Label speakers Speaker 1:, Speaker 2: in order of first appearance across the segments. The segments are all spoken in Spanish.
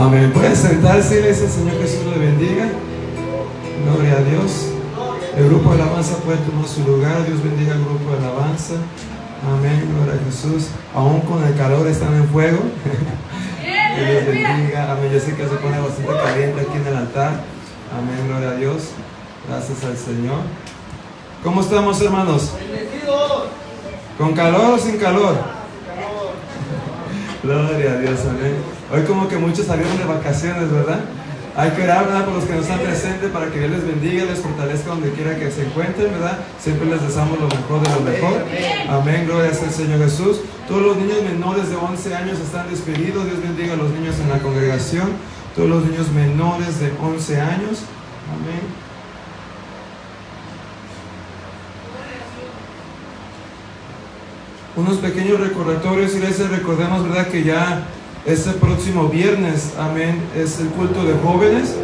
Speaker 1: Amén. Pueden sentarse, iglesia. El Señor Jesús le bendiga. Gloria a Dios. El grupo de alabanza puede tomar su lugar. Dios bendiga al grupo de alabanza. Amén. Gloria a Jesús. Aún con el calor están en fuego. Que Dios bendiga. Amén. Yo sé que se pone bastante caliente aquí en el altar. Amén. Gloria a Dios. Gracias al Señor. ¿Cómo estamos, hermanos? ¿Con calor o sin calor? Gloria a Dios, amén. Hoy como que muchos salieron de vacaciones, ¿verdad? Hay que orar, ¿verdad?, por los que no están presentes, para que Dios les bendiga, les fortalezca donde quiera que se encuentren, ¿verdad? Siempre les deseamos lo mejor de lo mejor. Amén, gloria al Señor Jesús. Todos los niños menores de 11 años están despedidos. Dios bendiga a los niños en la congregación. Todos los niños menores de 11 años. Amén. Unos pequeños recordatorios, iglesia. Recordemos, ¿verdad?, que ya este próximo viernes, amén, es el culto de jóvenes.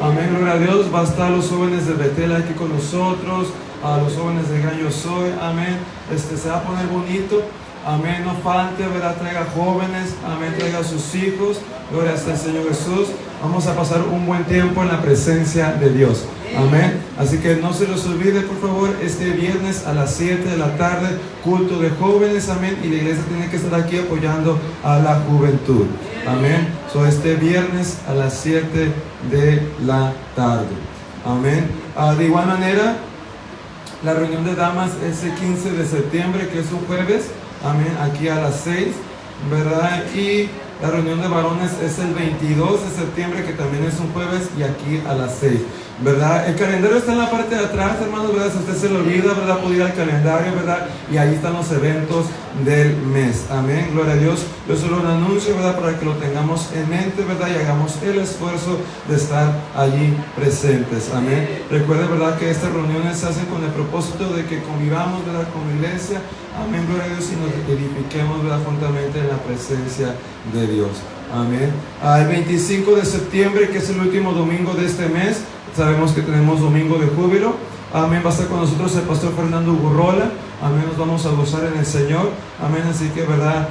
Speaker 1: Amén, gloria a Dios. Va a estar los jóvenes de Betel aquí con nosotros, a los jóvenes de Gran Yo Soy. Amén. Se va a poner bonito. Amén, no falte, ¿verdad? Traiga jóvenes, amén, traiga a sus hijos. Gloria al Señor Jesús. Vamos a pasar un buen tiempo en la presencia de Dios. Amén. Así que no se los olvide, por favor, este viernes a las 7 de la tarde, culto de jóvenes. Amén. Y la iglesia tiene que estar aquí apoyando a la juventud. Amén. Este viernes a las 7 de la tarde. Amén. De igual manera, la reunión de damas es el 15 de septiembre, que es un jueves. Amén, aquí a las 6, ¿verdad? Y la reunión de varones es el 22 de septiembre, que también es un jueves, y aquí a las 6, ¿verdad? El calendario está en la parte de atrás, hermanos, ¿verdad? Si usted se lo olvida, ¿verdad?, puede ir al calendario, ¿verdad? Y ahí están los eventos del mes. Amén, gloria a Dios. Yo solo lo anuncio, ¿verdad?, para que lo tengamos en mente, ¿verdad?, y hagamos el esfuerzo de estar allí presentes. Amén. Recuerde, ¿verdad?, que estas reuniones se hacen con el propósito de que convivamos, ¿verdad?, con la iglesia. Amén, gloria a Dios, y nos edifiquemos, ¿verdad?, juntamente en la presencia de Dios. Amén. El 25 de septiembre, que es el último domingo de este mes, sabemos que tenemos domingo de júbilo. Amén. Va a estar con nosotros el pastor Fernando Gurrola. Amén. Nos vamos a gozar en el Señor. Amén. Así que, ¿verdad?,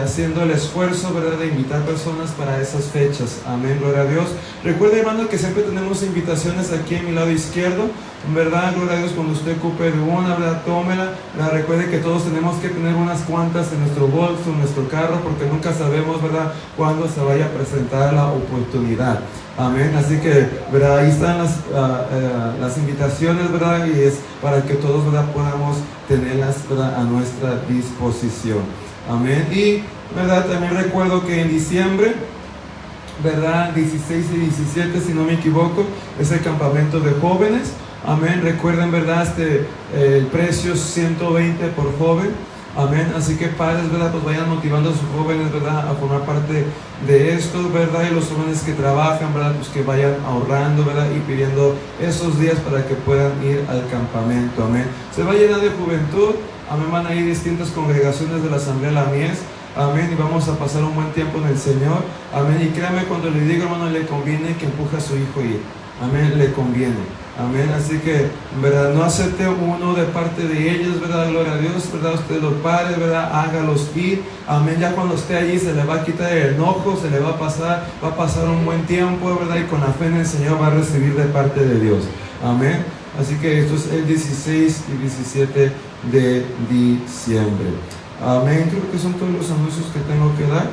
Speaker 1: haciendo el esfuerzo, ¿verdad?, de invitar personas para esas fechas. Amén. Gloria a Dios. Recuerde, hermano, que siempre tenemos invitaciones aquí en mi lado izquierdo. ¿Verdad? Gloria a Dios. Cuando usted ocupe de una, ¿verdad?, tómela. ¿Verdad? Recuerde que todos tenemos que tener unas cuantas en nuestro bolso, en nuestro carro, porque nunca sabemos, ¿verdad?, cuándo se vaya a presentar la oportunidad. Amén. Así que, ¿verdad?, ahí están las invitaciones, ¿verdad?, y es para que todos, ¿verdad?, podamos tenerlas, ¿verdad?, a nuestra disposición. Amén. Y, ¿verdad?, también recuerdo que en diciembre, ¿verdad?, 16 y 17, si no me equivoco, es el campamento de jóvenes. Amén. Recuerden, ¿verdad?, el precio es 120 por joven. Amén. Así que padres, ¿verdad?, pues vayan motivando a sus jóvenes, ¿verdad?, a formar parte de esto, ¿verdad? Y los jóvenes que trabajan, ¿verdad?, pues que vayan ahorrando, ¿verdad?, y pidiendo esos días para que puedan ir al campamento. Amén. Se va a llenar de juventud. Amén. Van a ir distintas congregaciones de la Asamblea La Mies. Amén. Y vamos a pasar un buen tiempo en el Señor. Amén. Y créame, cuando le digo, hermano, le conviene que empuje a su hijo a ir. Amén. Le conviene. Amén. Así que, ¿verdad?, no acepte uno de parte de ellos, ¿verdad? Gloria a Dios, ¿verdad? Usted los padres, ¿verdad?, hágalos ir. Amén. Ya cuando esté allí se le va a quitar el enojo, se le va a pasar un buen tiempo, ¿verdad? Y con la fe en el Señor va a recibir de parte de Dios. Amén. Así que esto es el 16 y 17 de diciembre. Amén. Creo que son todos los anuncios que tengo que dar.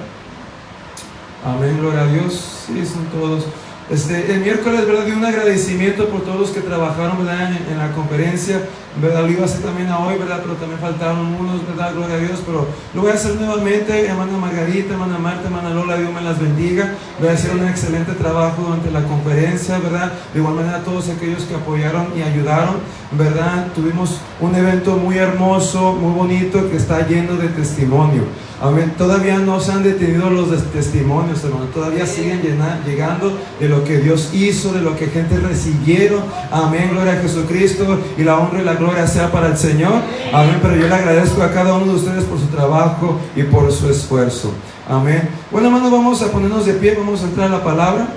Speaker 1: Amén. Gloria a Dios. Sí, son todos. El miércoles, ¿verdad?, di un agradecimiento por todos los que trabajaron, ¿verdad?, en la conferencia, ¿verdad? Lo iba a hacer también a hoy, ¿verdad?, pero también faltaron unos, ¿verdad? Gloria a Dios, pero lo voy a hacer nuevamente. Hermana Margarita, hermana Marta, hermana Lola, Dios me las bendiga. Voy a hacer un excelente trabajo durante la conferencia, ¿verdad? De igual manera, todos aquellos que apoyaron y ayudaron, ¿verdad? Tuvimos un evento muy hermoso, muy bonito, que está lleno de testimonio. Amén. Todavía no se han detenido los testimonios, hermano. Todavía siguen llegando de lo que Dios hizo, de lo que gente recibieron. Amén. Gloria a Jesucristo. Y la honra y la gloria sea para el Señor. Amén. Pero yo le agradezco a cada uno de ustedes por su trabajo y por su esfuerzo. Amén. Bueno, hermano, vamos a ponernos de pie. Vamos a entrar a la palabra.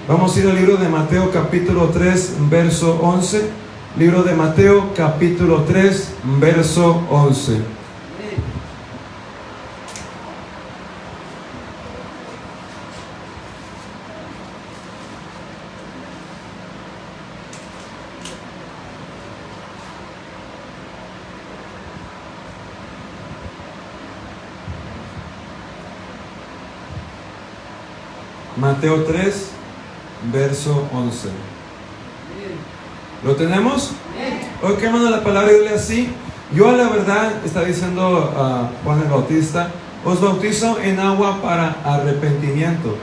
Speaker 1: Vamos a ir al libro de Mateo capítulo 3, verso 11. Libro de Mateo capítulo 3, verso 11. Mateo 3, verso 11. ¿Lo tenemos? Ok, hermano, la palabra dice así. Yo a la verdad, está diciendo Juan el Bautista, os bautizo en agua para arrepentimiento.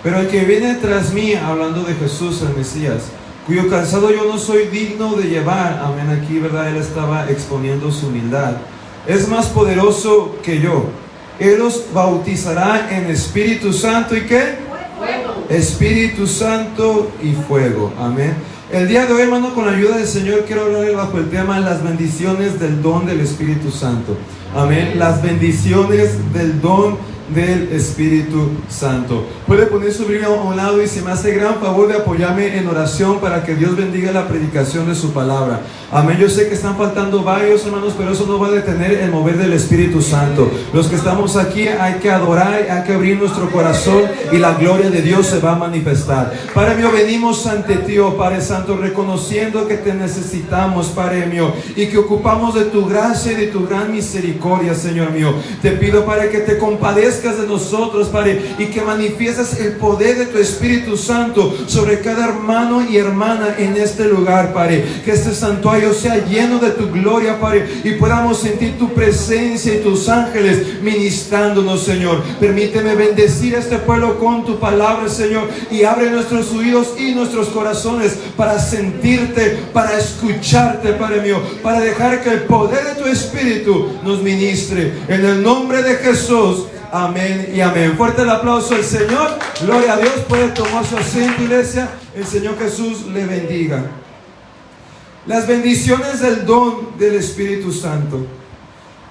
Speaker 1: Pero el que viene tras mí, hablando de Jesús, el Mesías, cuyo calzado yo no soy digno de llevar, amén, aquí, ¿verdad? Él estaba exponiendo su humildad. Es más poderoso que yo. Él os bautizará en Espíritu Santo y ¿qué? Fuego. Espíritu Santo y fuego, amén. El día de hoy, hermano, con la ayuda del Señor, quiero hablar bajo el tema las bendiciones del don del Espíritu Santo. Amén. Las bendiciones del don del Espíritu Santo. Puede poner su Biblia a un lado y se me hace gran favor de apoyarme en oración para que Dios bendiga la predicación de su palabra. Amén. Yo sé que están faltando varios, hermanos, pero eso no va a detener el mover del Espíritu Santo. Los que estamos aquí hay que adorar, hay que abrir nuestro corazón y la gloria de Dios se va a manifestar. Padre mío, venimos ante ti, oh Padre Santo, reconociendo que te necesitamos, Padre mío, y que ocupamos de tu gracia y de tu gran misericordia, Señor mío. Te pido, Padre, que te compadezcas de nosotros, Padre, y que manifiestes el poder de tu Espíritu Santo sobre cada hermano y hermana en este lugar, Padre. Que este santuario sea lleno de tu gloria, Padre, y podamos sentir tu presencia y tus ángeles ministrándonos, Señor. Permíteme bendecir a este pueblo con tu palabra, Señor, y abre nuestros oídos y nuestros corazones para sentirte, para escucharte, Padre mío, para dejar que el poder de tu Espíritu nos ministre. En el nombre de Jesús. Amén y amén. Fuerte el aplauso al Señor. Gloria a Dios. Puede tomar su asiento, iglesia. El Señor Jesús le bendiga. Las bendiciones del don del Espíritu Santo.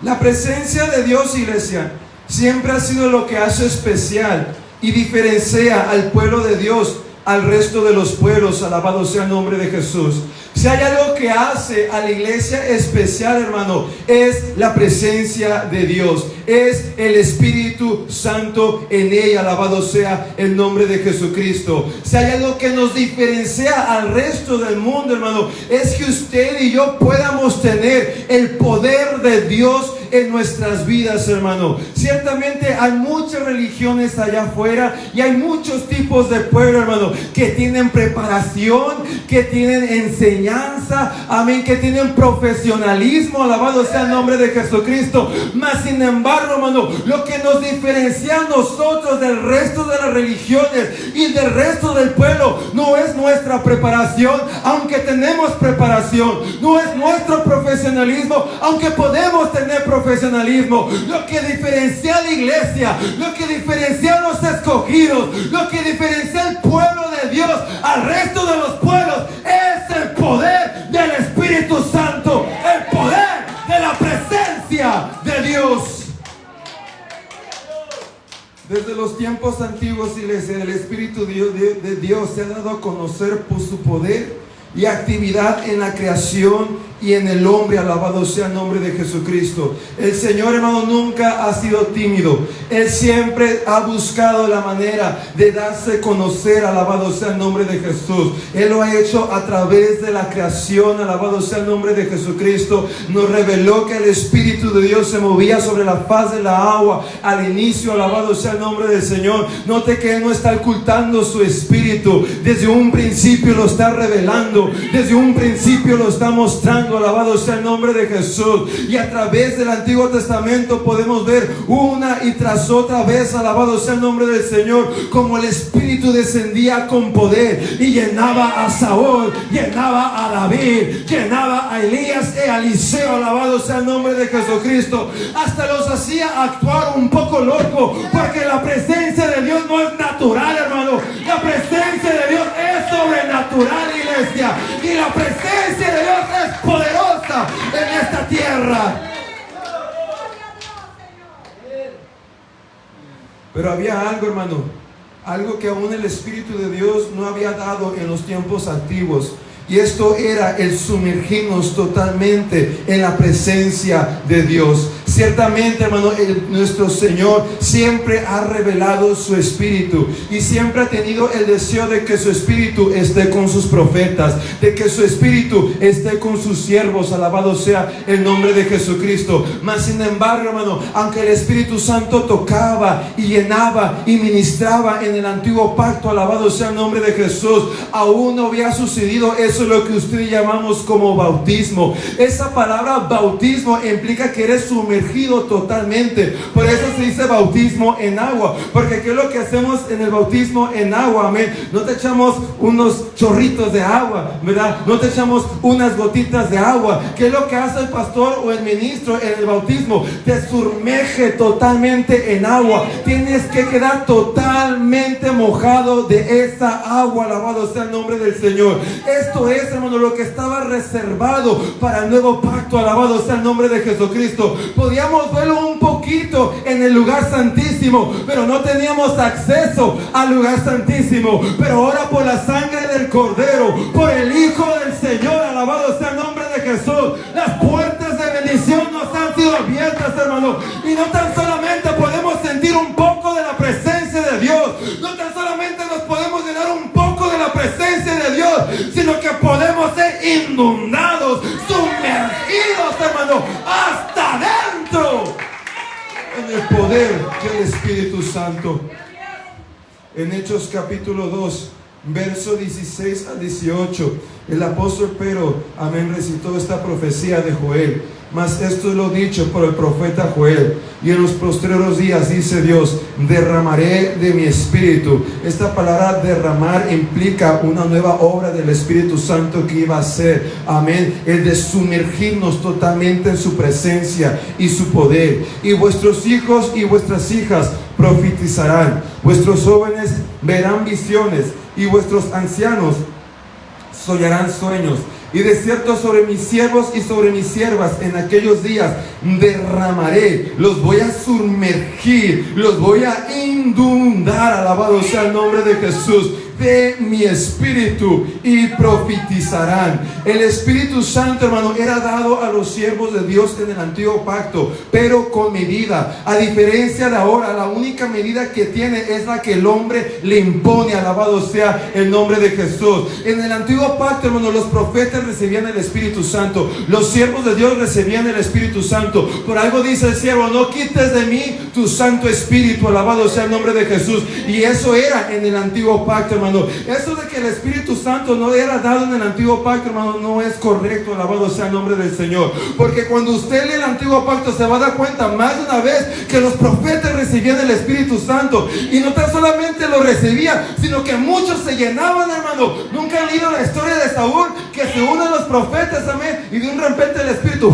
Speaker 1: La presencia de Dios, iglesia, siempre ha sido lo que hace especial y diferencia al pueblo de Dios al resto de los pueblos. Alabado sea el nombre de Jesús. Si hay algo que hace a la iglesia especial, hermano, es la presencia de Dios, es el Espíritu Santo en ella. Alabado sea el nombre de Jesucristo. Si hay algo que nos diferencia al resto del mundo, hermano, es que usted y yo podamos tener el poder de Dios en nuestras vidas, hermano. Ciertamente hay muchas religiones allá afuera y hay muchos tipos de pueblo, hermano, que tienen preparación, que tienen enseñanza, amén, que tienen profesionalismo. Alabado sea el nombre de Jesucristo. Mas sin embargo, hermano, lo que nos diferencia a nosotros del resto de las religiones y del resto del pueblo no es nuestra preparación, aunque tenemos preparación, no es nuestro profesionalismo, aunque podemos tener profesionalismo. Lo que diferencia a la iglesia, lo que diferencia a los escogidos, lo que diferencia al pueblo de Dios al resto de los pueblos es el poder del Espíritu Santo, el poder de la presencia de Dios. Desde los tiempos antiguos, iglesia, el Espíritu de Dios se ha dado a conocer por su poder y actividad en la creación y en el hombre. Alabado sea el nombre de Jesucristo. El Señor, hermano, nunca ha sido tímido. Él siempre ha buscado la manera de darse a conocer. Alabado sea el nombre de Jesús. Él lo ha hecho a través de la creación. Alabado sea el nombre de Jesucristo. Nos reveló que el Espíritu de Dios se movía sobre la faz de la agua al inicio. Alabado sea el nombre del Señor. Note que Él no está ocultando su Espíritu. Desde un principio lo está revelando. Desde un principio lo está mostrando. Alabado sea el nombre de Jesús. Y a través del Antiguo Testamento podemos ver una y tras otra vez, alabado sea el nombre del Señor, como el Espíritu descendía con poder y llenaba a Saúl, llenaba a David, llenaba a Elías y a Eliseo. Alabado sea el nombre de Jesucristo. Hasta los hacía actuar un poco loco, porque la presencia de Dios no es natural, hermano. La presencia de Dios es sobrenatural, iglesia. Y la presencia de Dios es poderosa en esta tierra. Pero había algo, hermano, algo que aún el Espíritu de Dios no había dado en los tiempos antiguos. Y esto era el sumergirnos totalmente en la presencia de Dios. Ciertamente, hermano, nuestro Señor siempre ha revelado su Espíritu y siempre ha tenido el deseo de que su Espíritu esté con sus profetas, de que su Espíritu esté con sus siervos. Alabado sea el nombre de Jesucristo. Mas sin embargo, hermano, aunque el Espíritu Santo tocaba y llenaba y ministraba en el antiguo pacto, alabado sea el nombre de Jesús, aún no había sucedido eso, lo que ustedes llamamos como bautismo. Esa palabra bautismo implica que eres sumergido totalmente. Por eso se dice bautismo en agua, porque ¿qué es lo que hacemos en el bautismo en agua? Amén. No te echamos unos chorritos de agua, ¿verdad? No te echamos unas gotitas de agua. ¿Qué es lo que hace el pastor o el ministro en el bautismo? Te sumerge totalmente en agua. Tienes que quedar totalmente mojado de esa agua. Alabado sea el nombre del Señor. Esto es, hermano, lo que estaba reservado para el nuevo pacto. Alabado sea el nombre de Jesucristo. Podíamos verlo un poquito en el lugar santísimo, pero no teníamos acceso al lugar santísimo. Pero ahora, por la sangre del Cordero, por el Hijo del Señor, alabado sea el nombre de Jesús, las puertas de bendición nos han sido abiertas, hermano. Y no tan solamente podemos sentir un poco de la presencia de Dios, no tan solamente nos podemos llenar un poco de la presencia de Dios, sino que podemos ser inundados, sumergidos, hermano, hasta adentro en el poder del Espíritu Santo. En Hechos capítulo 2, verso 16 al 18, el apóstol Pedro, amén, recitó esta profecía de Joel. Mas esto es lo dicho por el profeta Joel: y en los postreros días, dice Dios, derramaré de mi espíritu. Esta palabra derramar implica una nueva obra del Espíritu Santo que iba a ser, amén, el de sumergirnos totalmente en su presencia y su poder. Y vuestros hijos y vuestras hijas profetizarán, vuestros jóvenes verán visiones, y vuestros ancianos soñarán sueños. Y de cierto, sobre mis siervos y sobre mis siervas en aquellos días derramaré, los voy a sumergir, los voy a inundar, alabado sea el nombre de Jesús, de mi espíritu, y profetizarán. El Espíritu Santo, hermano, era dado a los siervos de Dios en el antiguo pacto, pero con medida. A diferencia de ahora, la única medida que tiene es la que el hombre le impone. Alabado sea el nombre de Jesús. En el antiguo pacto, hermano, los profetas recibían el Espíritu Santo, los siervos de Dios recibían el Espíritu Santo. Por algo dice el siervo: no quites de mí tu Santo Espíritu. Alabado sea el nombre de Jesús. Y eso era en el antiguo pacto, hermano. Eso de que el Espíritu Santo no era dado en el antiguo pacto, hermano, no es correcto. Alabado sea el nombre del Señor. Porque cuando usted lee el antiguo pacto, se va a dar cuenta más de una vez que los profetas recibían el Espíritu Santo. Y no tan solamente lo recibían, sino que muchos se llenaban, hermano. Nunca han leído la historia de Saúl, que se unen a los profetas, amén, y de un repente el Espíritu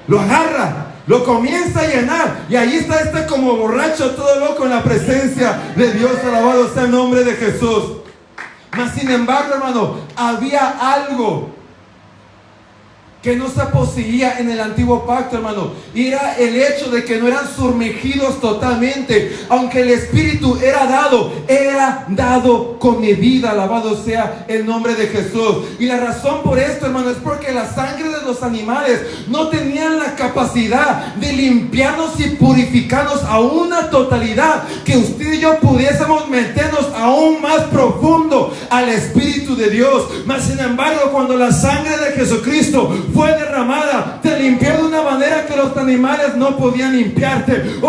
Speaker 1: lo agarra, lo comienza a llenar, y ahí está este como borracho, todo loco en la presencia de Dios. Alabado sea el nombre de Jesús. Mas sin embargo, hermano, había algo que no se poseía en el antiguo pacto, hermano. Y era el hecho de que no eran sumergidos totalmente. Aunque el Espíritu era dado con medida. Alabado sea el nombre de Jesús. Y la razón por esto, hermano, es porque la sangre de los animales no tenían la capacidad de limpiarnos y purificarnos a una totalidad, que usted y yo pudiésemos meternos aún más profundo al Espíritu de Dios. Mas sin embargo, cuando la sangre de Jesucristo fue derramada, te limpió de una manera que los animales no podían limpiarte. Te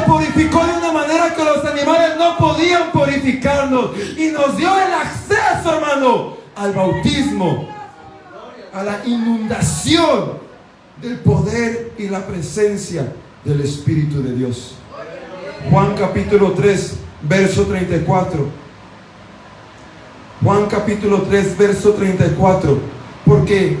Speaker 1: purificó de una manera que los animales no podían purificarnos, y nos dio el acceso, hermano, al bautismo, a la inundación del poder y la presencia del Espíritu de Dios. Juan capítulo 3, verso 34. Juan capítulo 3, verso 34. Porque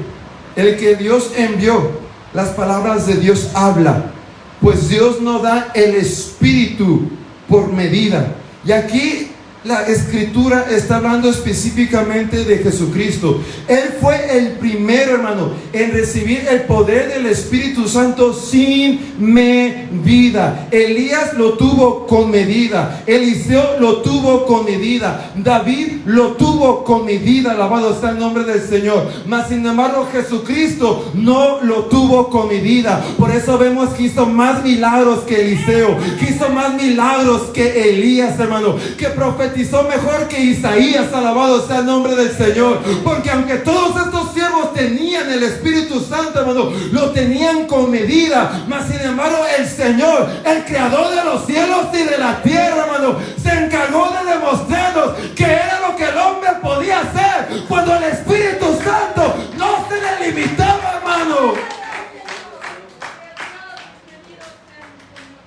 Speaker 1: el que Dios envió, las palabras de Dios habla, pues Dios no da el Espíritu por medida. Y aquí la escritura está hablando específicamente de Jesucristo. Él fue el primero, hermano, en recibir el poder del Espíritu Santo sin medida. Elías lo tuvo con medida. Eliseo lo tuvo con medida. David lo tuvo con medida. Alabado está el nombre del Señor. Mas sin embargo Jesucristo no lo tuvo con medida. Por eso vemos que hizo más milagros que Eliseo, que hizo más milagros que Elías, hermano, que profetizó mejor que Isaías. Alabado sea el nombre del Señor. Porque aunque todos estos siervos tenían el Espíritu Santo, hermano, lo tenían con medida. Mas sin embargo el Señor, el creador de los cielos y de la tierra, hermano, se encargó de demostrarnos que era lo que el hombre podía hacer cuando el Espíritu Santo no se le limitaba, hermano.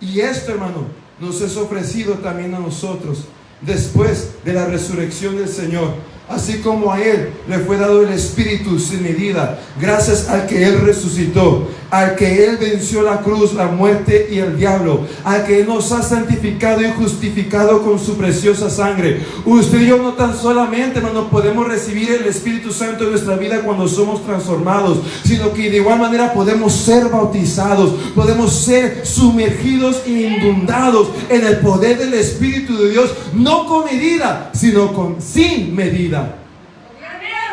Speaker 1: Y esto, hermano, nos es ofrecido también a nosotros después de la resurrección del Señor. Así como a Él le fue dado el Espíritu sin medida, gracias al que Él resucitó, al que Él venció la cruz, la muerte y el diablo, al que Él nos ha santificado y justificado con su preciosa sangre. Usted y yo no tan solamente, hermano, podemos recibir el Espíritu Santo en nuestra vida cuando somos transformados, sino que de igual manera podemos ser bautizados, podemos ser sumergidos e inundados en el poder del Espíritu de Dios, no con medida, sino sin medida.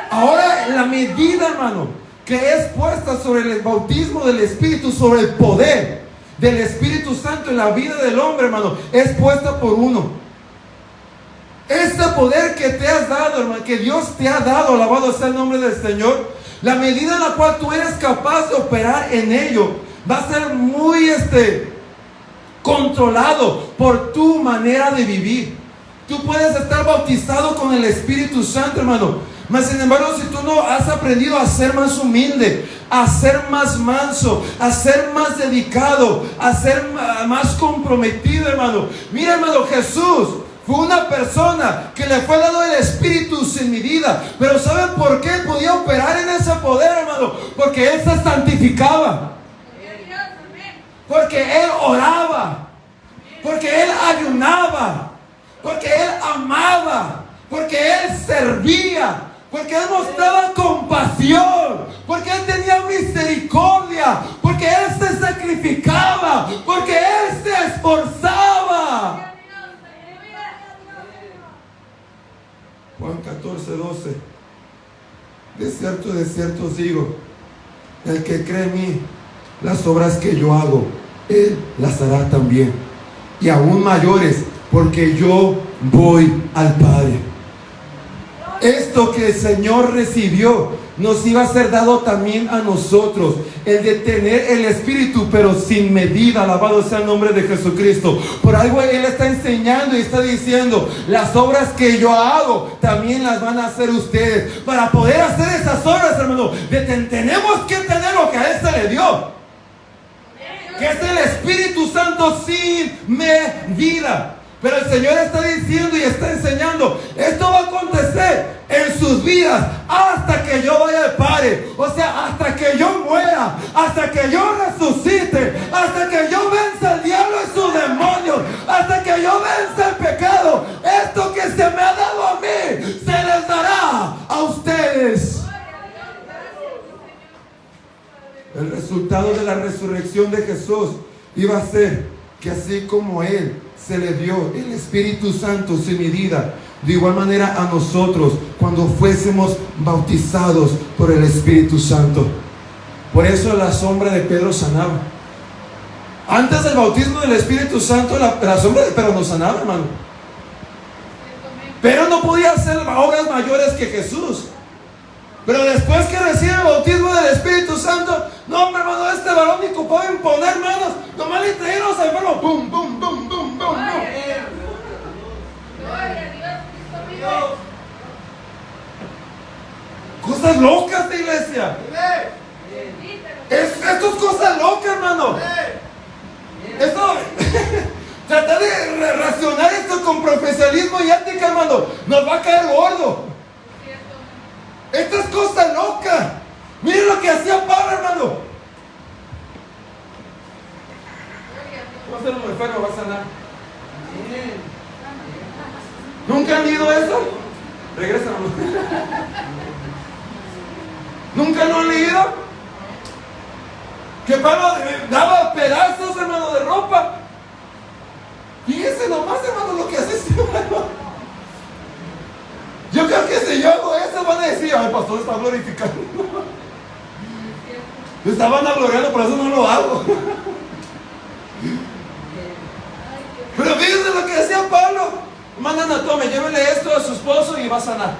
Speaker 1: Ahora la medida, hermano, que es puesta sobre el bautismo del Espíritu, sobre el poder del Espíritu Santo en la vida del hombre, hermano, es puesta por uno. Este poder que te has dado, hermano, que Dios te ha dado, alabado sea el nombre del Señor, la medida en la cual tú eres capaz de operar en ello, va a ser muy controlado por tu manera de vivir. Tú puedes estar bautizado con el Espíritu Santo, hermano, mas sin embargo, si tú no has aprendido a ser más humilde, a ser más manso, a ser más dedicado, a ser más comprometido, hermano. Mira, hermano, Jesús fue una persona que le fue dado el Espíritu sin medida. Pero ¿saben por qué podía operar en ese poder, hermano? Porque Él se santificaba, porque Él oraba, porque Él ayunaba, porque Él amaba, porque Él servía, porque Él mostraba compasión, porque Él tenía misericordia, porque Él se sacrificaba, porque Él se esforzaba. Juan 14:12. De cierto os digo, el que cree en mí, las obras que yo hago, Él las hará también, y aún mayores, porque yo voy al Padre. Esto que el Señor recibió nos iba a ser dado también a nosotros, el de tener el Espíritu, pero sin medida. Alabado sea el nombre de Jesucristo. Por algo Él está enseñando y está diciendo: las obras que yo hago también las van a hacer ustedes. Para poder hacer esas obras, hermano, tenemos que tener lo que a Él se le dio, que es el Espíritu Santo sin medida. Pero el Señor está diciendo y está enseñando: esto va a acontecer en sus vidas hasta que yo vaya al Padre. O sea, hasta que yo muera, hasta que yo resucite, hasta que yo venza al diablo y sus demonios, hasta que yo venza el pecado. Esto que se me ha dado a mí, se les dará a ustedes. El resultado de la resurrección de Jesús iba a ser que así como Él se le dio el Espíritu Santo sin medida, de igual manera a nosotros, cuando fuésemos bautizados por el Espíritu Santo. Por eso la sombra de Pedro sanaba. Antes del bautismo del Espíritu Santo, la sombra de Pedro no sanaba, hermano. Pedro no podía hacer obras mayores que Jesús. Pero después que recibe el bautismo del Espíritu Santo, no, hombre, hermano, este varón ni ocupaba imponer manos, nomás le trajeron al enfermo, pum, pum, pum, pum, pum, pum. Cosas locas de iglesia. Esto es cosas locas, hermano. Esto, tratar de racionar esto con profesionalismo y ética, hermano, nos va a caer gordo. Esta es cosa loca. Miren lo que hacía Pablo, hermano. Va a ser un enfermo, va a sanar. ¿Nunca han leído eso? Regresa, hermano. ¿Nunca lo han leído? Que Pablo daba pedazos, hermano, de ropa. Fíjense nomás, hermano, lo que hace este hermano. Yo creo que si yo hago eso van a decir, el pastor está glorificando. Estaban gloriando, por eso no lo hago. Pero fíjense lo que decía Pablo. Mandan a tome, llévele esto a su esposo y va a sanar.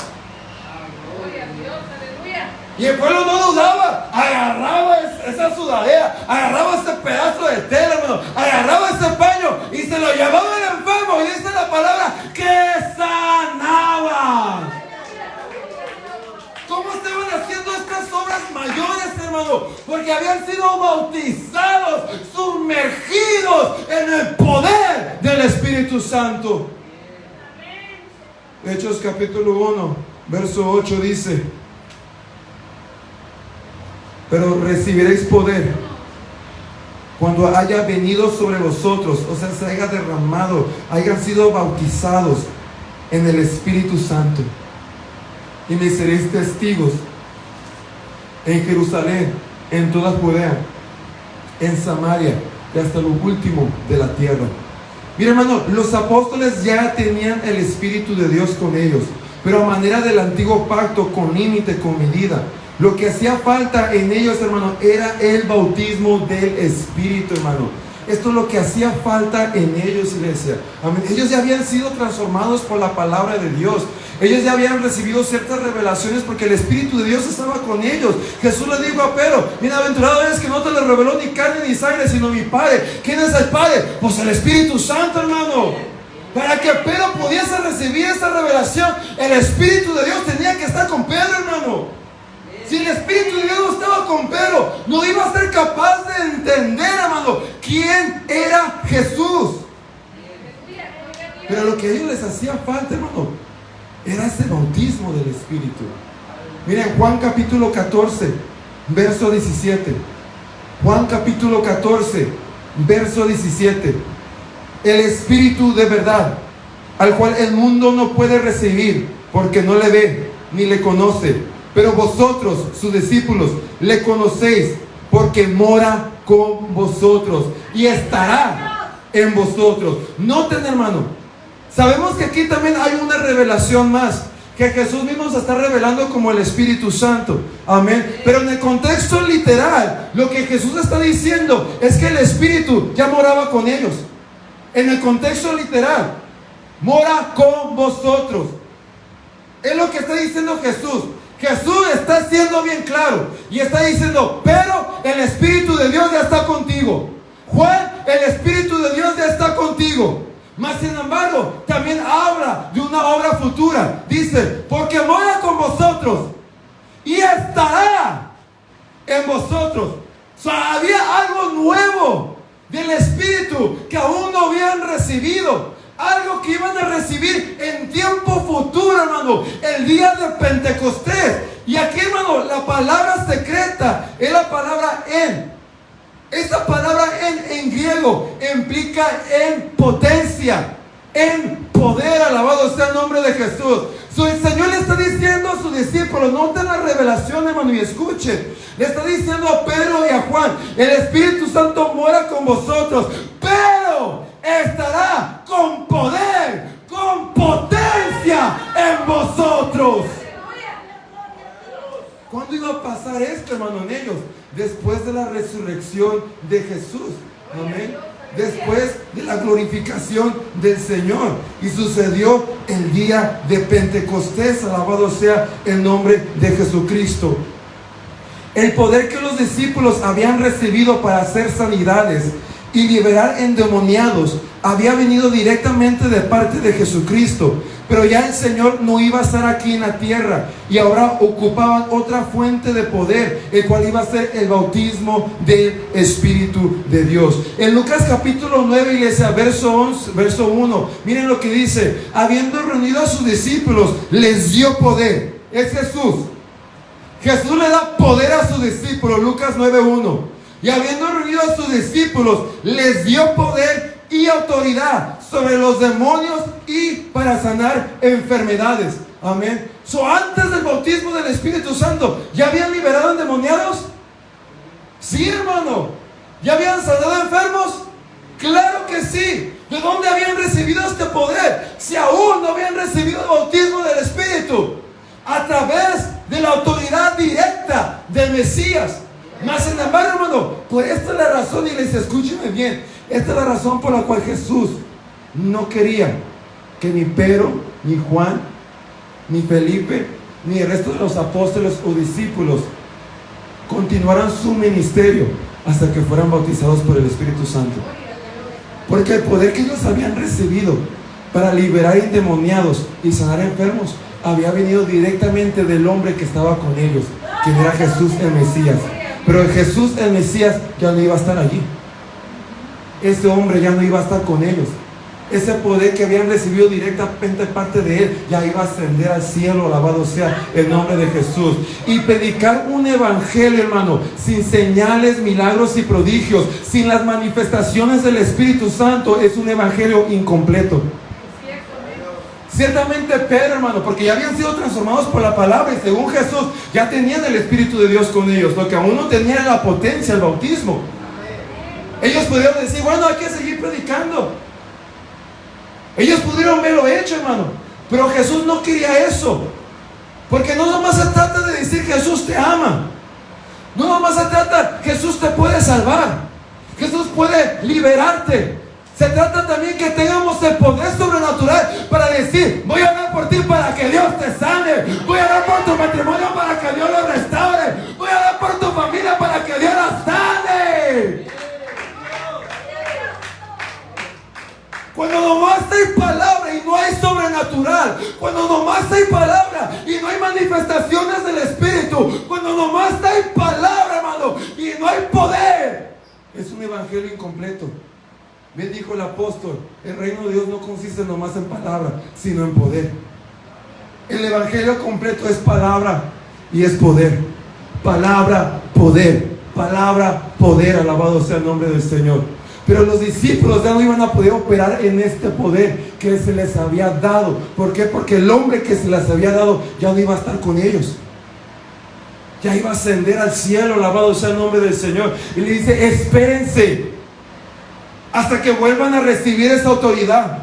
Speaker 2: Gloria a Dios, aleluya.
Speaker 1: Y el pueblo no dudaba, agarraba esa sudadera, agarraba ese pedazo de tela, hermano, agarraba ese paño y se lo llevaba al enfermo. Y dice la palabra que sanaba. ¿Cómo estaban haciendo estas obras mayores, hermano? Porque habían sido bautizados, sumergidos en el poder del Espíritu Santo. Hechos capítulo 1, verso 8 dice: pero recibiréis poder cuando haya venido sobre vosotros, o sea, se haya derramado, hayan sido bautizados en el Espíritu Santo. Y me seréis testigos en Jerusalén, en toda Judea, en Samaria y hasta lo último de la tierra. Mira, hermano, los apóstoles ya tenían el Espíritu de Dios con ellos, pero a manera del antiguo pacto, con límite, con medida. Lo que hacía falta en ellos, hermano, era el bautismo del Espíritu, hermano. Esto es lo que hacía falta en ellos, iglesia. Amén. Ellos ya habían sido transformados por la palabra de Dios. Ellos ya habían recibido ciertas revelaciones porque el Espíritu de Dios estaba con ellos. Jesús le dijo a Pedro: bienaventurado eres que no te lo reveló ni carne ni sangre, sino mi Padre. ¿Quién es el Padre? Pues el Espíritu Santo, hermano. Para que Pedro pudiese recibir esta revelación, el Espíritu de Dios tenía que estar con Pedro, hermano. Si el Espíritu de Dios no estaba con Pedro, no iba a ser capaz de entender, hermano, quién era Jesús. Pero lo que a ellos les hacía falta, hermano, era ese bautismo del Espíritu. Miren, Juan capítulo 14, verso 17. Juan capítulo 14, verso 17. El Espíritu de verdad, al cual el mundo no puede recibir, porque no le ve ni le conoce. Pero vosotros, sus discípulos, le conocéis, porque mora con vosotros y estará en vosotros. Noten, hermano, sabemos que aquí también hay una revelación más, que Jesús mismo se está revelando como el Espíritu Santo. Amén. Pero en el contexto literal, lo que Jesús está diciendo es que el Espíritu ya moraba con ellos. En el contexto literal, mora con vosotros. Es lo que está diciendo Jesús. Jesús está siendo bien claro y está diciendo: pero el Espíritu de Dios ya está contigo. Juan, el Espíritu de Dios ya está contigo. Mas sin embargo, también habla de una obra futura. Dice: porque mora con vosotros y estará en vosotros. O sea, había algo nuevo del Espíritu que aún no habían recibido. Algo que iban a recibir en tiempo futuro, hermano, el día de Pentecostés. Y aquí, hermano, la palabra secreta es la palabra en. Esta palabra en griego implica en potencia, en poder. Alabado sea el nombre de Jesús. El Señor le está diciendo a sus discípulos, noten la revelación, hermano, y escuchen. Le está diciendo a Pedro y a Juan: el Espíritu Santo mora con vosotros, pero estará con poder, con potencia en vosotros. ¿Cuándo iba a pasar esto, hermano, en ellos? Después de la resurrección de Jesús. Amén. Después de la glorificación del Señor. Y sucedió el día de Pentecostés. Alabado sea el nombre de Jesucristo. El poder que los discípulos habían recibido para hacer sanidades y liberar endemoniados había venido directamente de parte de Jesucristo. Pero ya el Señor no iba a estar aquí en la tierra, y ahora ocupaban otra fuente de poder, el cual iba a ser el bautismo del Espíritu de Dios. En Lucas capítulo 9, iglesia, verso 1, miren lo que dice: habiendo reunido a sus discípulos, les dio poder. Es Jesús. Jesús le da poder a sus discípulos. Lucas 9:1. Y habiendo reunido a sus discípulos, les dio poder y autoridad sobre los demonios y para sanar enfermedades. Amén. Antes del bautismo del Espíritu Santo, ¿ya habían liberado endemoniados? Sí, hermano. ¿Ya habían sanado enfermos? Claro que sí. ¿De dónde habían recibido este poder? Si aún no habían recibido el bautismo del Espíritu, a través de la autoridad directa del Mesías. Mas sin embargo, hermano, pues esta es la razón, y les escúchenme bien, esta es la razón por la cual Jesús no quería que ni Pedro, ni Juan, ni Felipe, ni el resto de los apóstoles o discípulos continuaran su ministerio hasta que fueran bautizados por el Espíritu Santo. Porque el poder que ellos habían recibido para liberar endemoniados y sanar enfermos había venido directamente del hombre que estaba con ellos, quien era Jesús el Mesías. Pero Jesús el Mesías ya no iba a estar allí. Ese hombre ya no iba a estar con ellos. Ese poder que habían recibido directamente parte de él ya iba a ascender al cielo. Alabado sea el nombre de Jesús. Y predicar un evangelio, hermano, sin señales, milagros y prodigios, sin las manifestaciones del Espíritu Santo, es un evangelio incompleto. Ciertamente Pedro, hermano, porque ya habían sido transformados por la palabra, y según Jesús ya tenían el Espíritu de Dios con ellos. Lo que aún no tenían era la potencia, el bautismo. Ellos pudieron decir, bueno, hay que seguir predicando. Ellos pudieron verlo hecho, hermano, pero Jesús no quería eso. Porque no nomás se trata de decir Jesús te ama. No nomás se trata Jesús te puede salvar, Jesús puede liberarte. Se trata también que tengamos el poder sobrenatural para decir, voy a orar por ti para que Dios te sane, voy a orar por tu matrimonio para que Dios lo restaure, voy a orar por tu familia para que Dios la sane. Cuando nomás hay palabra y no hay sobrenatural, cuando nomás hay palabra y no hay manifestaciones del Espíritu, cuando nomás hay palabra, hermano, y no hay poder, es un evangelio incompleto. Bien dijo el apóstol, el reino de Dios no consiste nomás en palabra, sino en poder. El evangelio completo es palabra y es poder. Palabra, poder. Palabra, poder. Alabado sea el nombre del Señor. Pero los discípulos ya no iban a poder operar en este poder que se les había dado. ¿Por qué? Porque el hombre que se les había dado ya no iba a estar con ellos. Ya iba a ascender al cielo. Alabado sea el nombre del Señor. Y le dice, espérense hasta que vuelvan a recibir esa autoridad,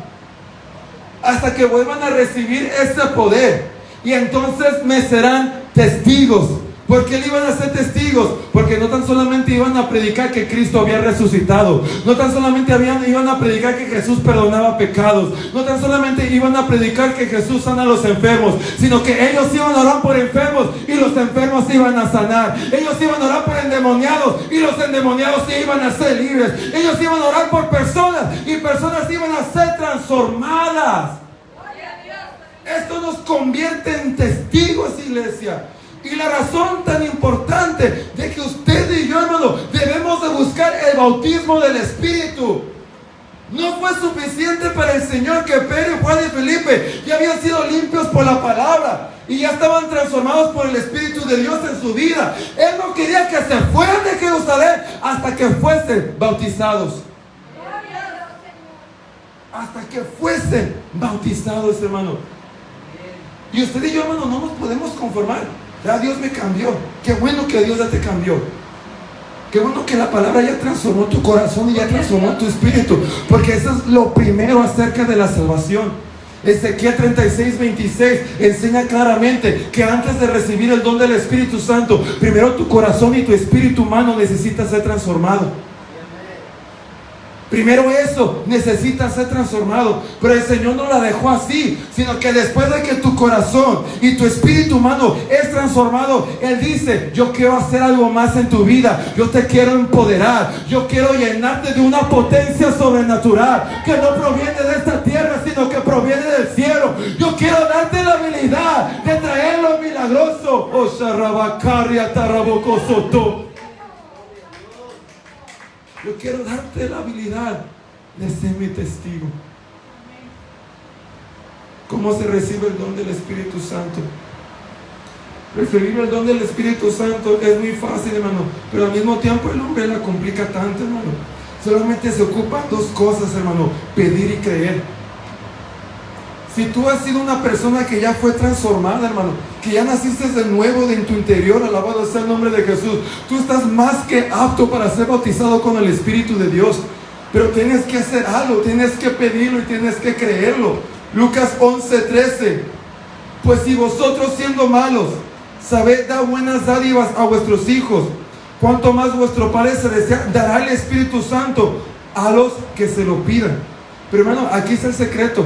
Speaker 1: hasta que vuelvan a recibir ese poder, y entonces me serán testigos. ¿Por qué le iban a ser testigos? Porque no tan solamente iban a predicar que Cristo había resucitado, no tan solamente iban a predicar que Jesús perdonaba pecados, no tan solamente iban a predicar que Jesús sana a los enfermos, sino que ellos iban a orar por enfermos y los enfermos iban a sanar. Ellos iban a orar por endemoniados y los endemoniados iban a ser libres. Ellos iban a orar por personas y personas iban a ser transformadas. Esto nos convierte en testigos, iglesia. Y la razón tan importante de que usted y yo, hermano, debemos de buscar el bautismo del Espíritu. No fue suficiente para el Señor que Pedro, Juan y Felipe ya habían sido limpios por la palabra y ya estaban transformados por el Espíritu de Dios en su vida. Él no quería que se fueran de Jerusalén hasta que fuesen bautizados. Hasta que fuesen bautizados, hermano. Y usted y yo, hermano, no nos podemos conformar. Ya Dios me cambió. Qué bueno que Dios ya te cambió. Qué bueno que la palabra ya transformó tu corazón y ya transformó tu espíritu. Porque eso es lo primero acerca de la salvación. Ezequiel 36:26 enseña claramente que antes de recibir el don del Espíritu Santo, primero tu corazón y tu espíritu humano necesitan ser transformado. Primero eso necesita ser transformado. Pero el Señor no la dejó así, sino que después de que tu corazón y tu espíritu humano es transformado, Él dice, yo quiero hacer algo más en tu vida. Yo te quiero empoderar. Yo quiero llenarte de una potencia sobrenatural que no proviene de esta tierra, sino que proviene del cielo. Yo quiero darte la habilidad de traer lo milagroso. Oh, Sharrabacaria Tarabocosoto. Yo quiero darte la habilidad de ser mi testigo. ¿Cómo se recibe el don del Espíritu Santo? Recibir el don del Espíritu Santo es muy fácil, hermano, pero al mismo tiempo el hombre la complica tanto, hermano. Solamente se ocupan dos cosas, hermano: pedir y creer. Si tú has sido una persona que ya fue transformada, hermano, que ya naciste de nuevo en tu interior, alabado sea el nombre de Jesús, tú estás más que apto para ser bautizado con el Espíritu de Dios. Pero tienes que hacer algo, tienes que pedirlo y tienes que creerlo. Lucas 11:13. Pues si vosotros siendo malos sabéis dar buenas dádivas a vuestros hijos, cuanto más vuestro Padre Celestial dará el Espíritu Santo a los que se lo pidan. Pero hermano, aquí está el secreto.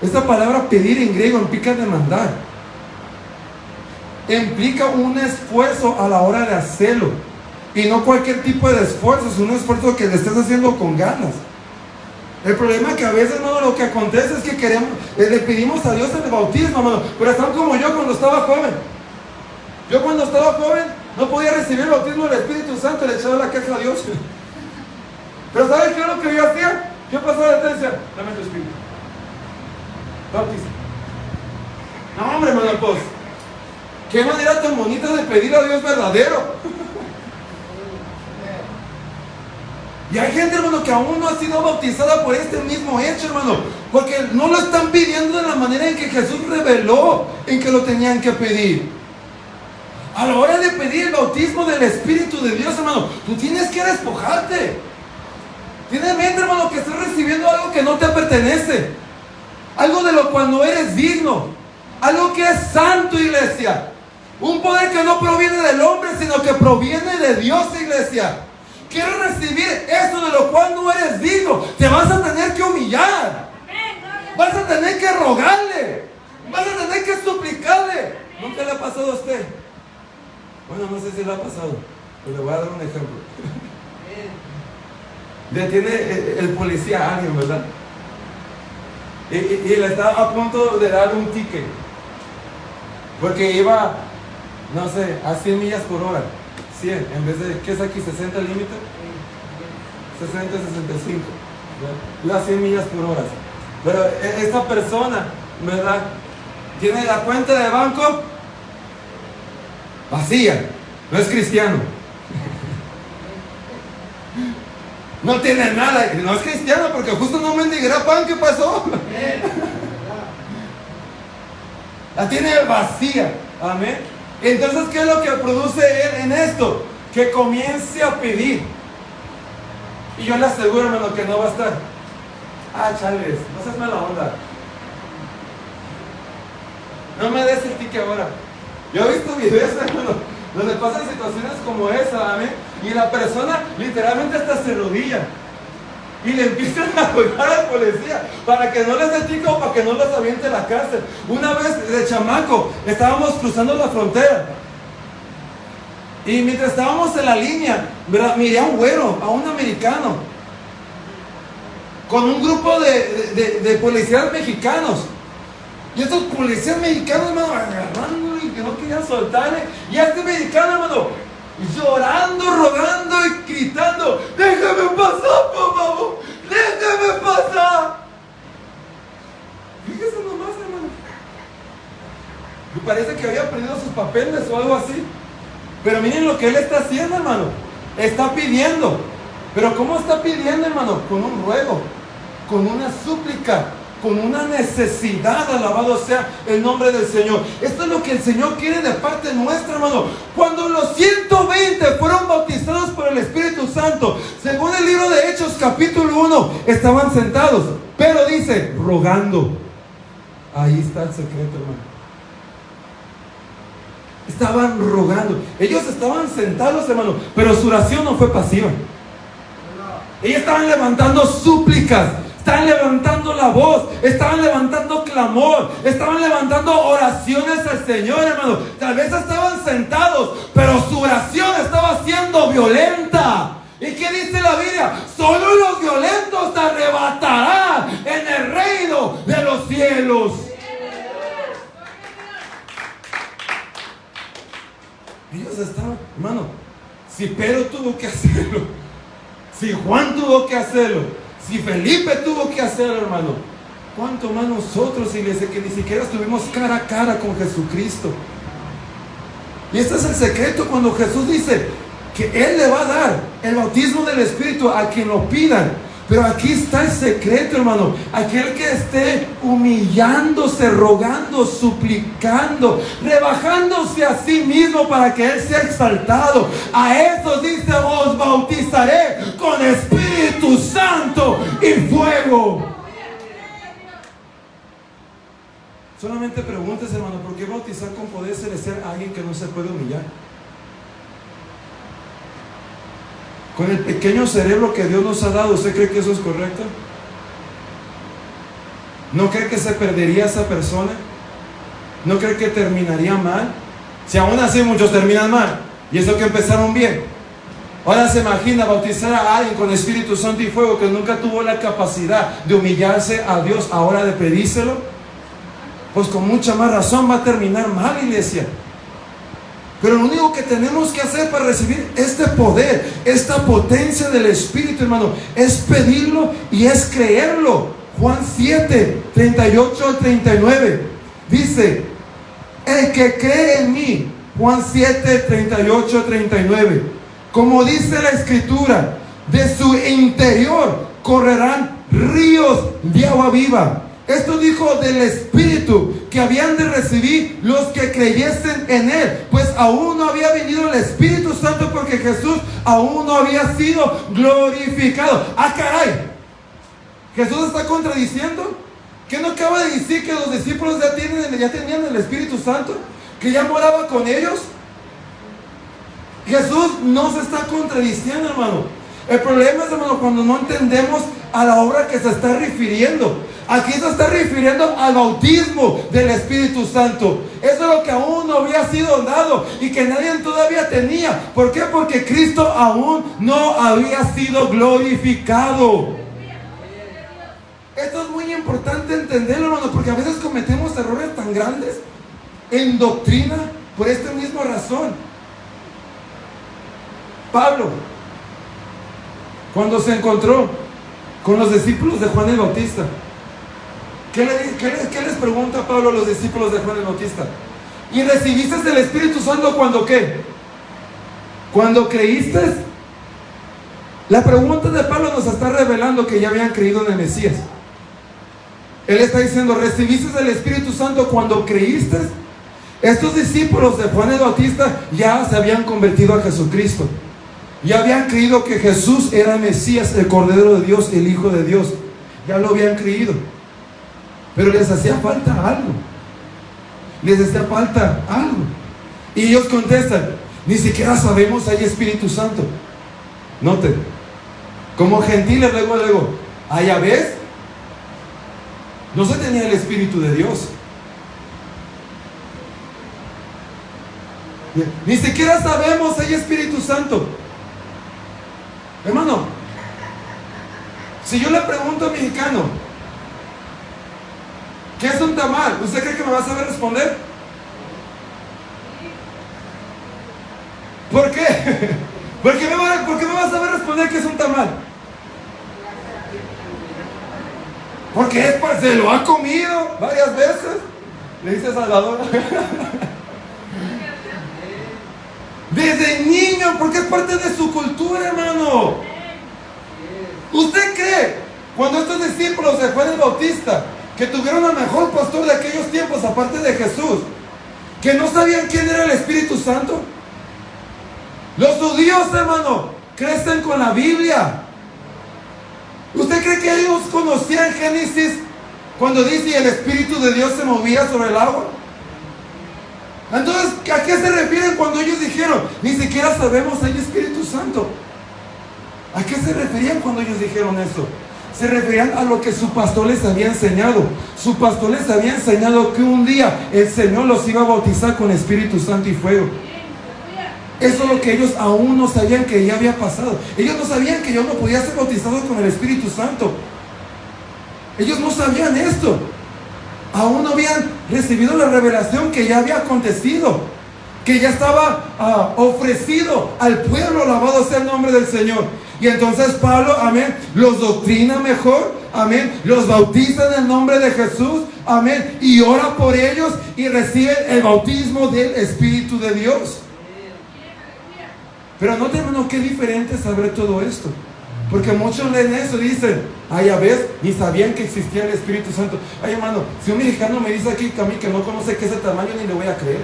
Speaker 1: Esta palabra pedir en griego implica demandar. Implica un esfuerzo a la hora de hacerlo. Y no cualquier tipo de esfuerzo, es un esfuerzo que le estés haciendo con ganas. El problema es que a veces, hermano, lo que acontece es que queremos, le pedimos a Dios el bautismo, hermano, pero están como yo cuando estaba joven. Yo cuando estaba joven no podía recibir el bautismo del Espíritu Santo y le echaba la queja a Dios. Pero ¿sabes qué es lo que yo hacía? Yo pasaba de y decía, dame tu Espíritu. Bautiza. No, hombre, hermano, pues, qué manera tan bonita de pedir a Dios verdadero. Y hay gente, hermano, que aún no ha sido bautizada por este mismo hecho, hermano, porque no lo están pidiendo de la manera en que Jesús reveló en que lo tenían que pedir. A la hora de pedir el bautismo del Espíritu de Dios, hermano, tú tienes que despojarte. Tienes en mente, hermano, que estás recibiendo algo que no te pertenece, algo de lo cual no eres digno, algo que es santo, iglesia. Un poder que no proviene del hombre, sino que proviene de Dios, iglesia. Quieres recibir eso de lo cual no eres digno, te vas a tener que humillar, vas a tener que rogarle, vas a tener que suplicarle. ¿Nunca le ha pasado a usted? Bueno, no sé si le ha pasado, pero le voy a dar un ejemplo. Detiene el policía a alguien, ¿verdad? Y le está a punto de dar un ticket, porque iba, no sé, a 100 millas por hora. 100, en vez de, ¿qué es aquí? 60 límite, 60, 65, iba a 100 millas por hora. Pero esta persona, ¿verdad? Tiene la cuenta de banco vacía, no es cristiano. No tiene nada, no es cristiano porque justo no mendigará pan. ¿Qué pasó? La tiene vacía, amén. Entonces, ¿qué es lo que produce él en esto? Que comience a pedir. Y yo le aseguro, hermano, que no va a estar. Ah, chales, no seas mala onda. No me des el ticket ahora. Yo he visto videos, hermano, donde pasan situaciones como esa, amén. Y la persona literalmente hasta se rodilla. Y le empiezan a colgar al policía para que no les dé ticket o para que no los aviente a la cárcel. Una vez de chamaco estábamos cruzando la frontera y mientras estábamos en la línea, ¿verdad? Miré a un güero, a un americano con un grupo de policías mexicanos. Y estos policías mexicanos, hermano, agarrándolo y que no querían soltarle. Y a este mexicano, hermano, llorando, rogando y gritando, déjame pasar, por favor, déjame pasar. Fíjese nomás, hermano. Me parece que había perdido sus papeles o algo así. Pero miren lo que él está haciendo, hermano. Está pidiendo. Pero ¿cómo está pidiendo, hermano? Con un ruego, con una súplica, con una necesidad. Alabado sea el nombre del Señor. Esto es lo que el Señor quiere de parte nuestra, hermano. Cuando los 120 fueron bautizados por el Espíritu Santo, según el libro de Hechos capítulo 1, estaban sentados, pero dice, rogando. Ahí está el secreto, hermano. Estaban rogando. Ellos estaban sentados, hermano, pero su oración no fue pasiva. Ellos estaban levantando súplicas, estaban levantando la voz, estaban levantando clamor, estaban levantando oraciones al Señor, hermano. Tal vez estaban sentados, pero su oración estaba siendo violenta. ¿Y qué dice la Biblia? Solo los violentos te arrebatarán en el reino de los cielos. Ellos estaban, hermano, si Pedro tuvo que hacerlo, si Juan tuvo que hacerlo, si Felipe tuvo que hacerlo, hermano, ¿cuánto más nosotros, iglesia, que ni siquiera estuvimos cara a cara con Jesucristo? Y este es el secreto cuando Jesús dice que Él le va a dar el bautismo del Espíritu a quien lo pidan. Pero aquí está el secreto, hermano. Aquel que esté humillándose, rogando, suplicando, rebajándose a sí mismo para que Él sea exaltado. A eso dice: os bautizaré con Espíritu Santo y fuego. Solamente preguntes, hermano, ¿por qué bautizar con poder celestial a alguien que no se puede humillar? Con el pequeño cerebro que Dios nos ha dado, ¿usted cree que eso es correcto? ¿No cree que se perdería esa persona? ¿No cree que terminaría mal? Si aún así muchos terminan mal, y eso que empezaron bien. Ahora se imagina bautizar a alguien con Espíritu Santo y fuego que nunca tuvo la capacidad de humillarse a Dios, ahora de pedírselo. Pues con mucha más razón va a terminar mal, iglesia. Pero lo único que tenemos que hacer para recibir este poder, esta potencia del Espíritu, hermano, es pedirlo y es creerlo. Juan 7, 38 al 39 dice: el que cree en mí, Juan 7, 38 al 39, como dice la Escritura, de su interior correrán ríos de agua viva. Esto dijo del Espíritu que habían de recibir los que creyesen en Él, pues aún no había venido el Espíritu Santo, porque Jesús aún no había sido glorificado. ¡Ah, caray! ¿Jesús está contradiciendo? ¿Qué no acaba de decir que los discípulos ya tenían el Espíritu Santo? ¿Que ya moraba con ellos? Jesús no se está contradiciendo, hermano. El problema es, hermano, cuando no entendemos a la obra que se está refiriendo. Aquí se está refiriendo al bautismo del Espíritu Santo. Eso es lo que aún no había sido dado y que nadie todavía tenía. ¿Por qué? Porque Cristo aún no había sido glorificado. Esto es muy importante entenderlo, hermano, porque a veces cometemos errores tan grandes en doctrina por esta misma razón. Pablo, cuando se encontró con los discípulos de Juan el Bautista, ¿qué les pregunta Pablo a los discípulos de Juan el Bautista? ¿Y recibiste el Espíritu Santo cuando qué? ¿Cuando creíste? La pregunta de Pablo nos está revelando que ya habían creído en el Mesías. Él está diciendo: ¿recibiste el Espíritu Santo cuando creíste? Estos discípulos de Juan el Bautista ya se habían convertido a Jesucristo. Ya habían creído que Jesús era el Mesías, el Cordero de Dios, el Hijo de Dios. Ya lo habían creído. Pero les hacía falta algo. Les hacía falta algo. Y ellos contestan: ni siquiera sabemos si hay Espíritu Santo. Noten, como gentiles luego, ¿ya ves? No se tenía el Espíritu de Dios. Ni siquiera sabemos si hay Espíritu Santo. Hermano, si yo le pregunto a un mexicano ¿qué es un tamal? ¿Usted cree que me va a saber responder? ¿Por qué? ¿Por qué me va a saber responder qué es un tamal? Porque se lo ha comido varias veces. Le dice Salvador. Desde niño, porque es parte de su cultura, hermano. ¿Usted cree, cuando estos discípulos de Juan el Bautista, que tuvieron al mejor pastor de aquellos tiempos, aparte de Jesús, que no sabían quién era el Espíritu Santo? Los judíos, hermano, crecen con la Biblia. ¿Usted cree que ellos conocían Génesis cuando dice: y el Espíritu de Dios se movía sobre el agua? Entonces, ¿a qué se refieren cuando ellos dijeron: ni siquiera sabemos si hay Espíritu Santo? ¿A qué se referían cuando ellos dijeron eso? Se referían a lo que su pastor les había enseñado. Su pastor les había enseñado que un día el Señor los iba a bautizar con Espíritu Santo y fuego. Eso es lo que ellos aún no sabían que ya había pasado. Ellos no sabían que yo no podía ser bautizado con el Espíritu Santo. Ellos no sabían esto. Aún no habían recibido la revelación que ya había acontecido, que ya estaba ofrecido al pueblo. Alabado sea el nombre del Señor. Y entonces Pablo, amén, los doctrina mejor, amén, los bautiza en el nombre de Jesús, amén, y ora por ellos y recibe el bautismo del Espíritu de Dios. Pero noten, hermano, qué diferente es saber todo esto. Porque muchos leen eso y dicen, ay, ya ves, ni sabían que existía el Espíritu Santo. Ay, hermano, si un mexicano me dice aquí que a mí que no conoce qué es el tamaño, ni le voy a creer.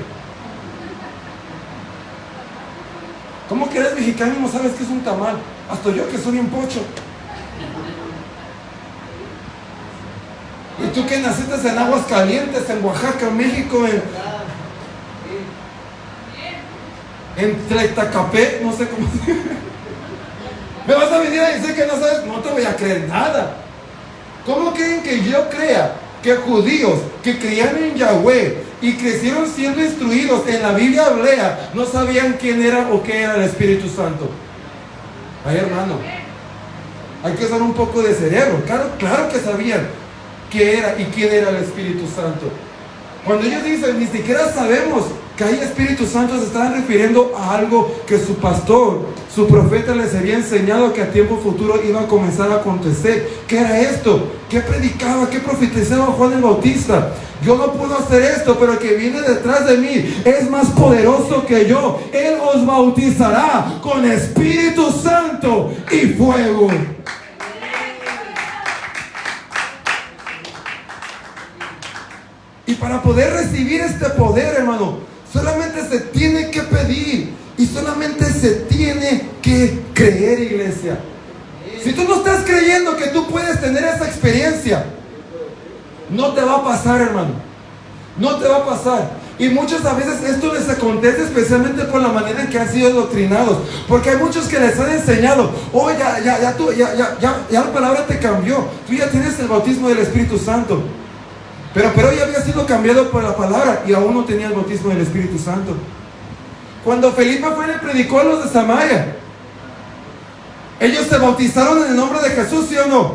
Speaker 1: ¿Cómo que eres mexicano y no sabes qué es un tamal? Hasta yo que soy bien pocho. Y tú que naciste en Aguascalientes, en Oaxaca, México, en Tlaxcala, no sé cómo se llama. Me vas a venir a decir que no sabes, no te voy a creer nada. ¿Cómo creen que yo crea que judíos que creían en Yahweh y crecieron siendo instruidos en la Biblia hebrea no sabían quién era o qué era el Espíritu Santo? Ay, hermano, hay que usar un poco de cerebro. Claro que sabían qué era y quién era el Espíritu Santo. Cuando ellos dicen, ni siquiera sabemos que hay Espíritu Santo, se estaban refiriendo a algo que su pastor, su profeta les había enseñado que a tiempo futuro iba a comenzar a acontecer. ¿Qué era esto? ¿Qué predicaba? ¿Qué profetizaba Juan el Bautista? Yo no puedo hacer esto, pero el que viene detrás de mí es más poderoso que yo. Él os bautizará con Espíritu Santo y fuego. Y para poder recibir este poder, hermano, solamente se tiene que pedir y solamente se tiene que creer, iglesia. Si tú no estás creyendo que tú puedes tener esa experiencia, no te va a pasar, hermano. No te va a pasar. Y muchas veces esto les acontece especialmente por la manera en que han sido adoctrinados. Porque hay muchos que les han enseñado, oh, ya la palabra te cambió. Tú ya tienes el bautismo del Espíritu Santo. Pero ya había sido cambiado por la palabra y aún no tenía el bautismo del Espíritu Santo. Cuando Felipe fue y le predicó a los de Samaria, ellos se bautizaron en el nombre de Jesús, ¿sí o no?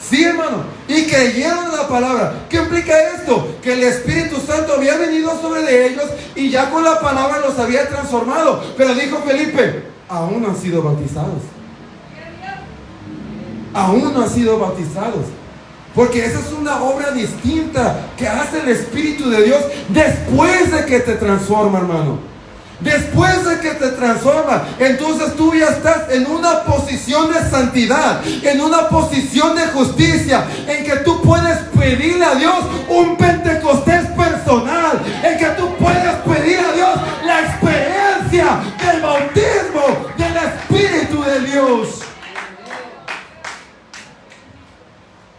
Speaker 1: Sí, hermano. Y creyeron en la palabra. ¿Qué implica esto? Que el Espíritu Santo había venido sobre de ellos y ya con la palabra los había transformado. Pero dijo Felipe, aún no han sido bautizados. Aún no han sido bautizados. Porque esa es una obra distinta que hace el Espíritu de Dios después de que te transforma, hermano. Después de que te transforma, entonces tú ya estás en una posición de santidad, en una posición de justicia, en que tú puedes pedirle a Dios un Pentecostés personal, en que tú puedes pedir a Dios la experiencia del bautismo del Espíritu de Dios.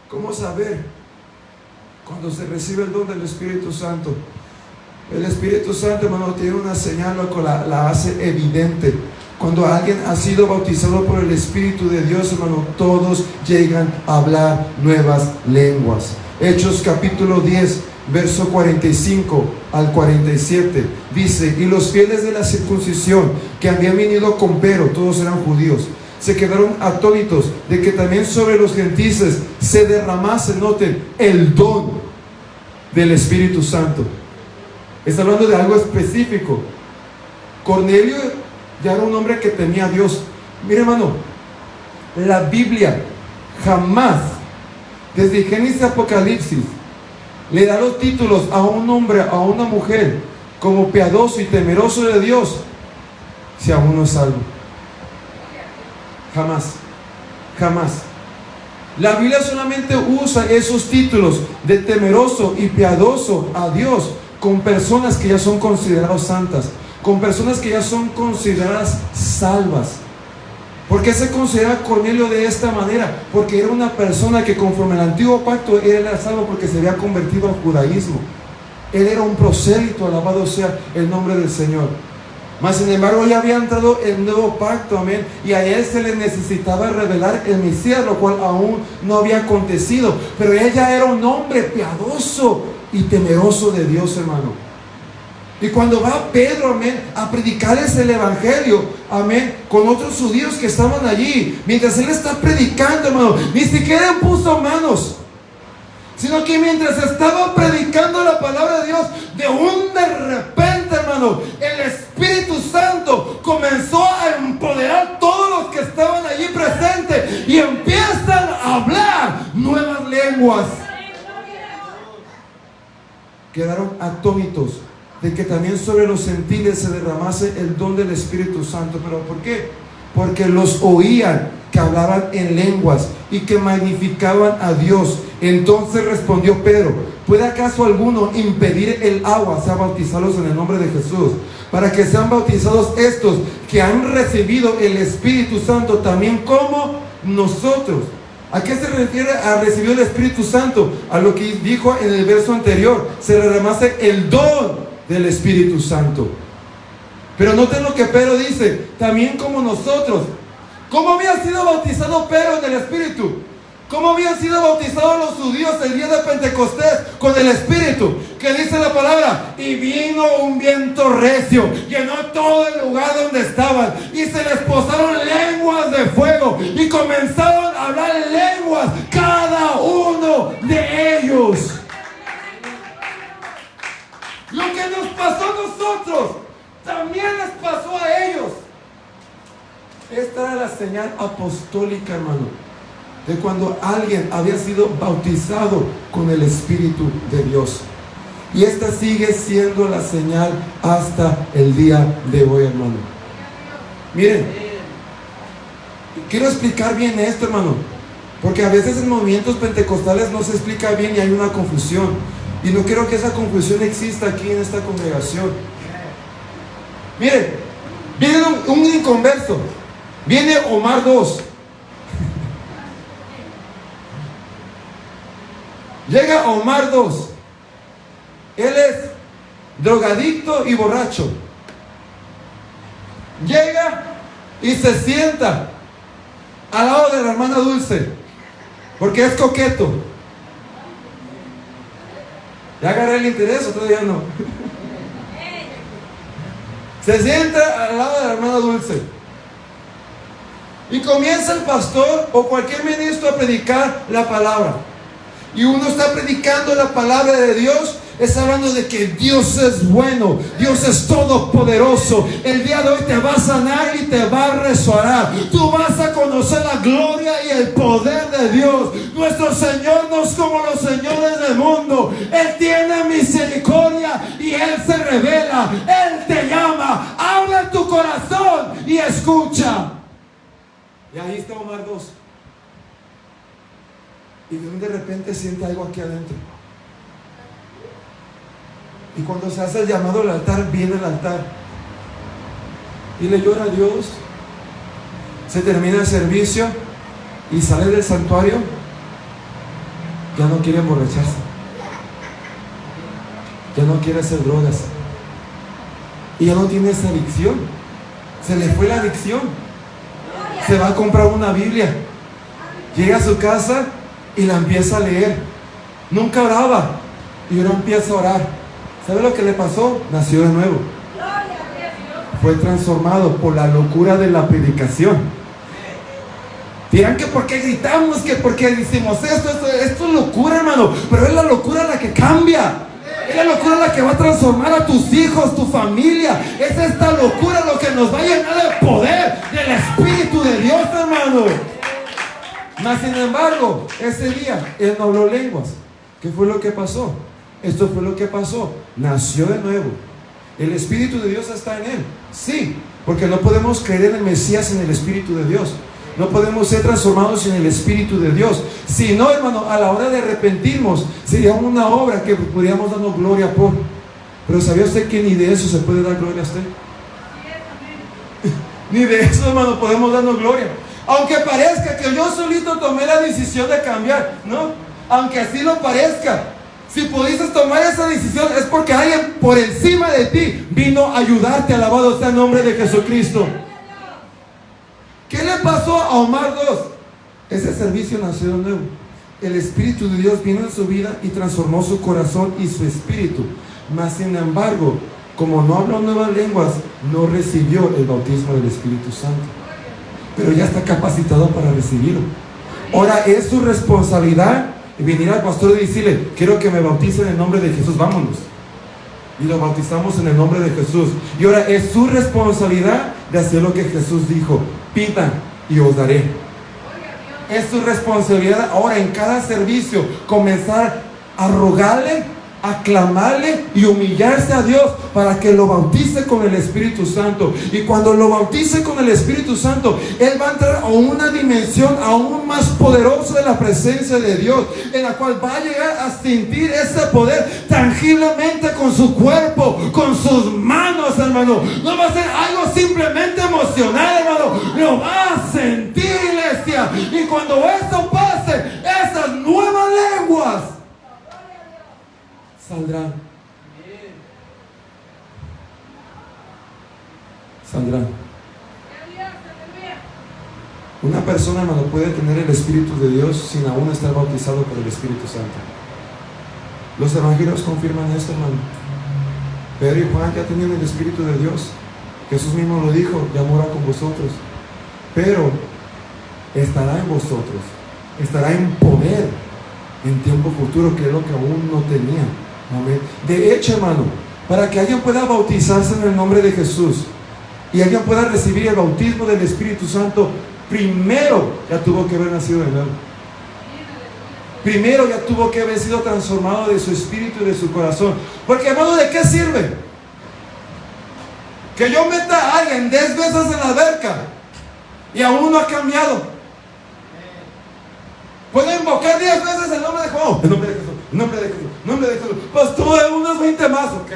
Speaker 1: ¿Cómo saber cuando se recibe el don del Espíritu Santo? El Espíritu Santo, hermano, tiene una señal, loco, la hace evidente. Cuando alguien ha sido bautizado por el Espíritu de Dios, hermano, todos llegan a hablar nuevas lenguas. Hechos capítulo 10, verso 45 al 47, dice, y los fieles de la circuncisión que habían venido con Pero, todos eran judíos, se quedaron atónitos de que también sobre los gentiles se derramase, noten, el don del Espíritu Santo. Está hablando de algo específico. Cornelio ya era un hombre que temía a Dios. Mire, hermano, la Biblia jamás, desde Génesis a Apocalipsis, le da los títulos a un hombre, a una mujer, como piadoso y temeroso de Dios, si aún no es salvo. Jamás, jamás. La Biblia solamente usa esos títulos de temeroso y piadoso a Dios con personas que ya son consideradas santas, con personas que ya son consideradas salvas. ¿Por qué se considera Cornelio de esta manera? Porque era una persona que conforme al antiguo pacto él era salvo porque se había convertido al judaísmo. Él era un prosélito, alabado sea el nombre del Señor. Mas sin embargo ya había entrado el nuevo pacto, amén, y a él se le necesitaba revelar el Mesías, lo cual aún no había acontecido. Pero él ya era un hombre piadoso y temeroso de Dios, hermano. Y cuando va Pedro, amén, a predicarles el evangelio, amén, con otros judíos que estaban allí, mientras él está predicando, hermano, ni siquiera impuso manos, sino que mientras estaba predicando la palabra de Dios, de repente, hermano, el Espíritu Santo comenzó a empoderar a todos los que estaban allí presentes y empiezan a hablar nuevas lenguas. Quedaron atónitos de que también sobre los gentiles se derramase el don del Espíritu Santo. ¿Pero por qué? Porque los oían que hablaban en lenguas y que magnificaban a Dios. Entonces respondió Pedro: ¿puede acaso alguno impedir el agua, sea bautizarlos en el nombre de Jesús, para que sean bautizados estos que han recibido el Espíritu Santo también como nosotros? ¿A qué se refiere a recibir el Espíritu Santo? A lo que dijo en el verso anterior: se le remase el don del Espíritu Santo. Pero noten lo que Pedro dice: también como nosotros. ¿Cómo había sido bautizado Pedro en el Espíritu? ¿Cómo habían sido bautizados los judíos el día de Pentecostés con el Espíritu? Que dice la palabra: y vino un viento recio, llenó todo el lugar donde estaban, y se les posaron lenguas de fuego, y comenzaron a hablar lenguas cada uno de ellos. Lo que nos pasó a nosotros también les pasó a ellos. Esta era la señal apostólica, hermano, de cuando alguien había sido bautizado con el Espíritu de Dios. Y esta sigue siendo la señal hasta el día de hoy, hermano. Miren, quiero explicar bien esto, hermano, porque a veces en movimientos pentecostales no se explica bien y hay una confusión. Y no quiero que esa confusión exista aquí en esta congregación. Miren, viene un inconverso. Viene Omar 2. Llega Omar 2. Él es drogadicto y borracho. Llega y se sienta al lado de la hermana Dulce, porque es coqueto. ¿Ya agarré el interés o todavía no? Se sienta al lado de la hermana Dulce. Y comienza el pastor o cualquier ministro a predicar la palabra. Y uno está predicando la palabra de Dios, está hablando de que Dios es bueno, Dios es todopoderoso. El día de hoy te va a sanar y te va a restaurar. Tú vas a conocer la gloria y el poder de Dios. Nuestro Señor no es como los señores del mundo. Él tiene misericordia y Él se revela. Él te llama, abre tu corazón y escucha. Y ahí está Omar 2. Y de repente siente algo aquí adentro. Y cuando se hace el llamado al altar, viene al altar y le llora a Dios. Se termina el servicio y sale del santuario. Ya no quiere emborracharse, ya no quiere hacer drogas, y ya no tiene esa adicción. Se le fue la adicción. Se va a comprar una Biblia, llega a su casa y la empieza a leer. Nunca oraba y ahora empieza a orar. ¿Sabe lo que le pasó? Nació de nuevo. Fue transformado por la locura de la predicación. Dirán que por qué gritamos, que por qué decimos esto es locura, hermano. Pero es la locura la que cambia. Es la locura la que va a transformar a tus hijos, tu familia. Es esta locura lo que nos va a llenar de poder del Espíritu de Dios, hermano. Mas sin embargo, ese día él no habló lenguas. ¿Qué fue lo que pasó? Esto fue lo que pasó. Nació de nuevo. El Espíritu de Dios está en él. Sí, porque no podemos creer en el Mesías sin el Espíritu de Dios. No podemos ser transformados sin el Espíritu de Dios. Si no, hermano, a la hora de arrepentirnos, sería una obra que podríamos darnos gloria por. Pero ¿sabía usted que ni de eso se puede dar gloria a usted? Ni de eso, hermano, podemos darnos gloria. Aunque parezca que yo solito tomé la decisión de cambiar, ¿no? Aunque así lo parezca. Si pudiste tomar esa decisión es porque alguien por encima de ti vino a ayudarte. Alabado sea el nombre de Jesucristo. ¿Qué le pasó a Omar 2? Ese servicio nació de nuevo. El Espíritu de Dios vino en su vida y transformó su corazón y su espíritu. Mas sin embargo, como no habló nuevas lenguas, no recibió el bautismo del Espíritu Santo. Pero ya está capacitado para recibirlo. Ahora es su responsabilidad venir al pastor y decirle: quiero que me bautice en el nombre de Jesús, vámonos. Y lo bautizamos en el nombre de Jesús. Y ahora es su responsabilidad de hacer lo que Jesús dijo: pidan y os daré. Es su responsabilidad ahora en cada servicio comenzar a rogarle, a clamarle y humillarse a Dios para que lo bautice con el Espíritu Santo. Y cuando lo bautice con el Espíritu Santo, él va a entrar a una dimensión aún más poderosa de la presencia de Dios, en la cual va a llegar a sentir ese poder tangiblemente con su cuerpo, con sus manos, hermano. No va a ser algo simplemente emocional, hermano. Lo va a sentir, iglesia. Y cuando eso pase, esas nuevas lenguas saldrán. Saldrán. Una persona, hermano, puede tener el Espíritu de Dios sin aún estar bautizado por el Espíritu Santo. Los evangelios confirman esto, hermano. Pedro y Juan ya tenían el Espíritu de Dios. Jesús mismo lo dijo: ya mora con vosotros, pero estará en vosotros, estará en poder en tiempo futuro, que es lo que aún no tenía. Amén. De hecho, hermano, para que alguien pueda bautizarse en el nombre de Jesús y alguien pueda recibir el bautismo del Espíritu Santo, primero ya tuvo que haber nacido de nuevo. Primero ya tuvo que haber sido transformado de su espíritu y de su corazón. Porque, hermano, ¿de qué sirve que yo meta a alguien 10 veces en la alberca y aún no ha cambiado? Puedo invocar 10 veces el nombre de Juan, el nombre de Jesús, el nombre de Jesús, el nombre de Jesús. Pues tuve unos 20 más. Ok.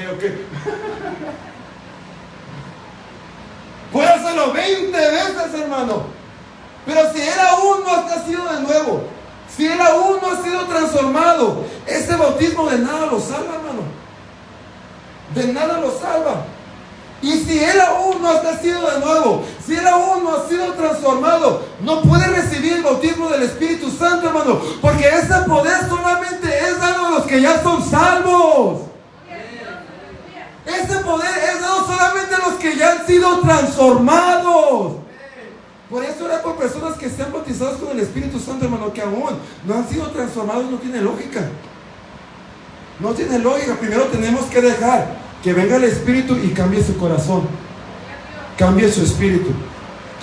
Speaker 1: Puedo hacerlo 20 veces, hermano. Pero si él aún no ha nacido de nuevo, si él aún no ha sido transformado, ese bautismo de nada lo salva, hermano. De nada lo salva. Y si él aún no ha nacido de nuevo, si él aún no ha sido transformado, no puede recibir el bautismo del Espíritu Santo, hermano, porque ese poder solamente es dado a los que ya son salvos. Ese poder es dado solamente a los que ya han sido transformados. Por eso era por personas que sean bautizadas con el Espíritu Santo, hermano, que aún no han sido transformados. No tiene lógica. No tiene lógica. Primero tenemos que dejar que venga el Espíritu y cambie su corazón, cambie su espíritu.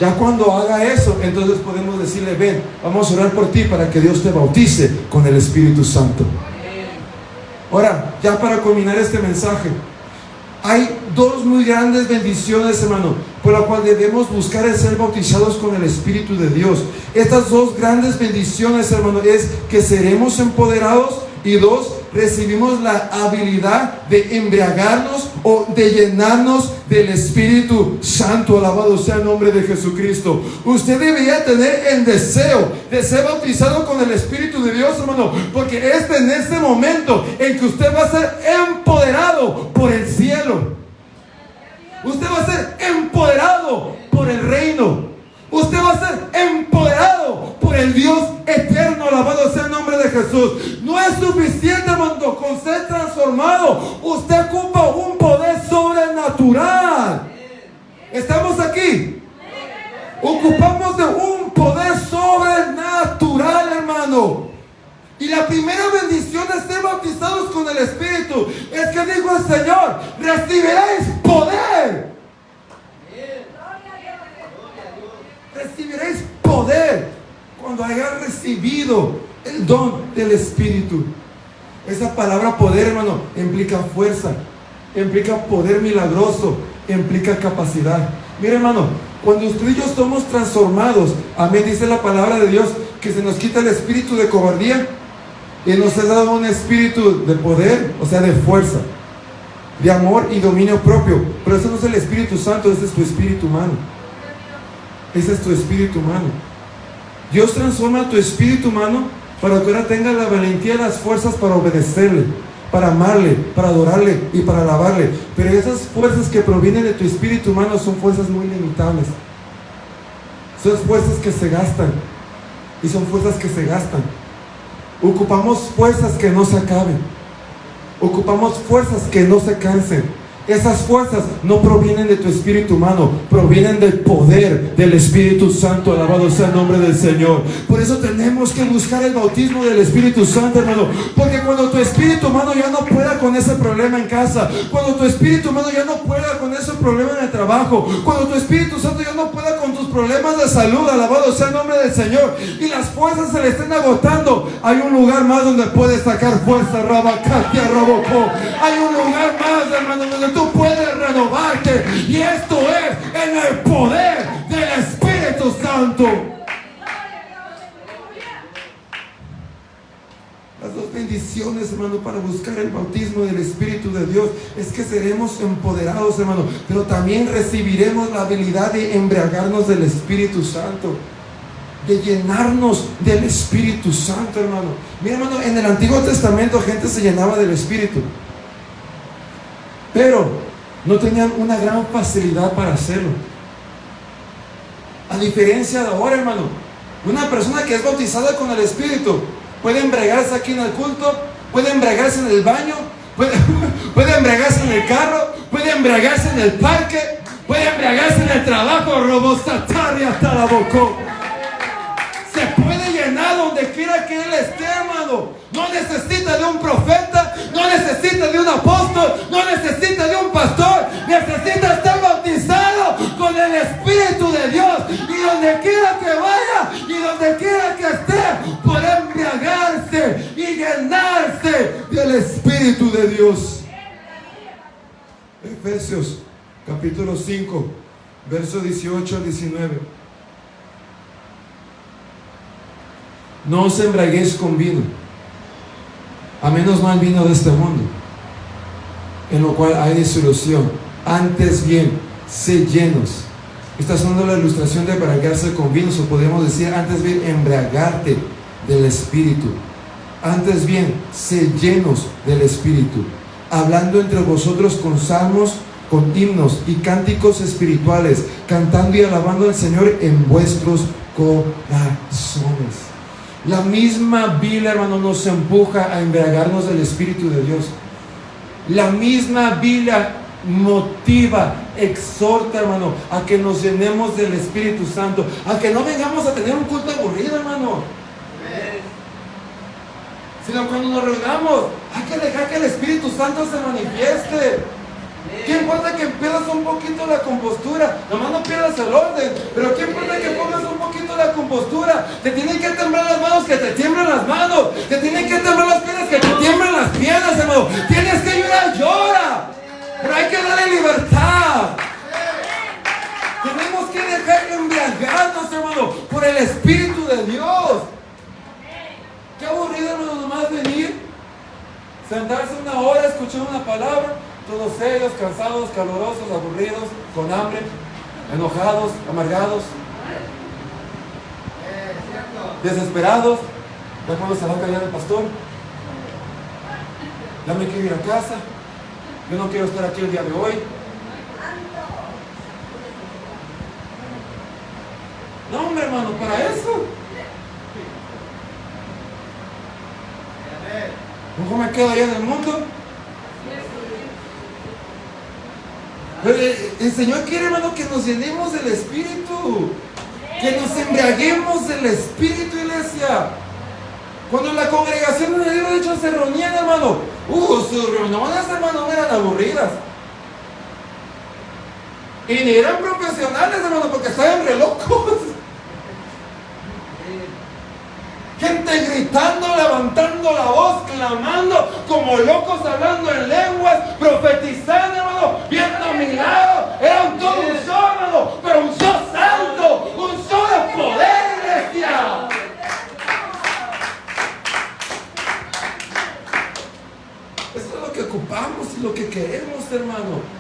Speaker 1: Ya cuando haga eso, entonces podemos decirle: ven, vamos a orar por ti para que Dios te bautice con el Espíritu Santo. Ahora, ya para culminar este mensaje, hay dos muy grandes bendiciones, hermano, por la cual debemos buscar el ser bautizados con el Espíritu de Dios. Estas dos grandes bendiciones, hermano, es que seremos empoderados, y dos, recibimos la habilidad de embriagarnos o de llenarnos del Espíritu Santo. Alabado sea el nombre de Jesucristo. Usted debería tener el deseo de ser bautizado con el Espíritu de Dios, hermano, porque en este momento en que usted va a ser empoderado por el cielo. Usted va a ser empoderado por el reino. Usted va a ser empoderado por el Dios eterno. Alabado sea el nombre de Jesús. No es suficiente, hermano, con ser transformado. Usted ocupa un poder sobrenatural. ¿Estamos aquí? Ocupamos de un poder sobrenatural, hermano. Y la primera bendición de ser bautizados con el Espíritu es que dijo el Señor: recibiréis poder. Recibiréis poder cuando hayas recibido el don del Espíritu. Esa palabra poder, hermano, implica fuerza, implica poder milagroso, implica capacidad. Mira, hermano, cuando usted y yo somos transformados, amén, dice la palabra de Dios que se nos quita el espíritu de cobardía y nos ha dado un espíritu de poder, o sea, de fuerza, de amor y dominio propio. Pero ese no es el Espíritu Santo, ese es tu espíritu humano. Ese es tu espíritu humano. Dios transforma tu espíritu humano para que ahora tengas la valentía y las fuerzas para obedecerle, para amarle, para adorarle y para alabarle. Pero esas fuerzas que provienen de tu espíritu humano son fuerzas muy limitables. Son fuerzas que se gastan. Y son fuerzas que se gastan. Ocupamos fuerzas que no se acaben. Ocupamos fuerzas que no se cansen. Esas fuerzas no provienen de tu espíritu humano, provienen del poder del Espíritu Santo. Alabado sea el nombre del Señor. Por eso tenemos que buscar el bautismo del Espíritu Santo, hermano. Porque cuando tu espíritu humano ya no pueda con ese problema en casa, cuando tu espíritu humano ya no pueda con ese problema en el trabajo, cuando tu Espíritu Santo ya no pueda con tus problemas de salud, alabado sea el nombre del Señor, y las fuerzas se le estén agotando, hay un lugar más donde puedes sacar fuerza. Rabacatia, Robocó. Hay un lugar más, hermano, donde tú puedes renovarte, y esto es en el poder del Espíritu Santo. Las dos bendiciones, hermano, para buscar el bautismo del Espíritu de Dios es que seremos empoderados, hermano, pero también recibiremos la habilidad de embriagarnos del Espíritu Santo, de llenarnos del Espíritu Santo, hermano. Mira, hermano, en el Antiguo Testamento gente se llenaba del Espíritu, pero no tenían una gran facilidad para hacerlo. A diferencia de ahora, hermano, una persona que es bautizada con el Espíritu puede embriagarse aquí en el culto, puede embriagarse en el baño, puede embriagarse en el carro, puede embriagarse en el parque, puede embriagarse en el trabajo. Robosataria hasta la boca. Se puede llenar donde quiera que Él esté, hermano. No necesita de un profeta, no necesita de un apóstol, no necesita de un pastor. Necesita estar bautizado con el Espíritu de Dios. Y donde quiera que vaya y donde quiera que esté, podrá embriagarse y llenarse del Espíritu de Dios. Efesios capítulo 5, verso 18 al 19. No os embriaguéis con vino, a menos no el vino de este mundo, en lo cual hay disolución. Antes bien, sed llenos. Está usando la ilustración de embriagarse con vino, o podemos decir, antes bien, embriagarte del Espíritu. Antes bien, sed llenos del Espíritu, hablando entre vosotros con salmos, con himnos y cánticos espirituales, cantando y alabando al Señor en vuestros corazones. La misma Biblia, hermano, nos empuja a embriagarnos del Espíritu de Dios. La misma Biblia motiva, exhorta, hermano, a que nos llenemos del Espíritu Santo, a que no vengamos a tener un culto aburrido, hermano, sino cuando nos reunamos hay que dejar que el Espíritu Santo se manifieste. ¿Qué importa que pierdas un poquito la compostura? Nomás no pierdas el orden. Pero ¿qué importa que pongas un poquito la compostura? Te tienen que temblar las manos, que te tiemblen las manos. Te tienen que temblar las piernas, que te tiemblen las piernas, hermano. Tienes que llorar, llora. Pero hay que darle libertad. Tenemos que dejar de embriagarnos, hermano, por el Espíritu de Dios. Qué aburrido, hermano, nomás venir, sentarse una hora, escuchar una palabra, todos serios, cansados, calurosos, aburridos, con hambre, enojados, amargados, desesperados. Ya cuando se va a callar el pastor, ya me quiero ir a casa, yo no quiero estar aquí el día de hoy. No, hombre, hermano, para eso mejor me quedo allá en el mundo. Pero el Señor quiere, hermano, que nos llenemos del Espíritu, que nos embriaguemos del Espíritu, iglesia. Cuando la congregación en el libro de Hechos se reunían, hermano, sus reuniones, hermano, no eran aburridas. Y ni eran profesionales, hermano, porque estaban re locos. Gente gritando, levantando la voz, clamando, como locos, hablando en lenguas, profetizando, hermano, viendo milagros. Era todo un show, hermano, pero un show santo, un show de poder, iglesia. Eso es lo que ocupamos y lo que queremos, hermano.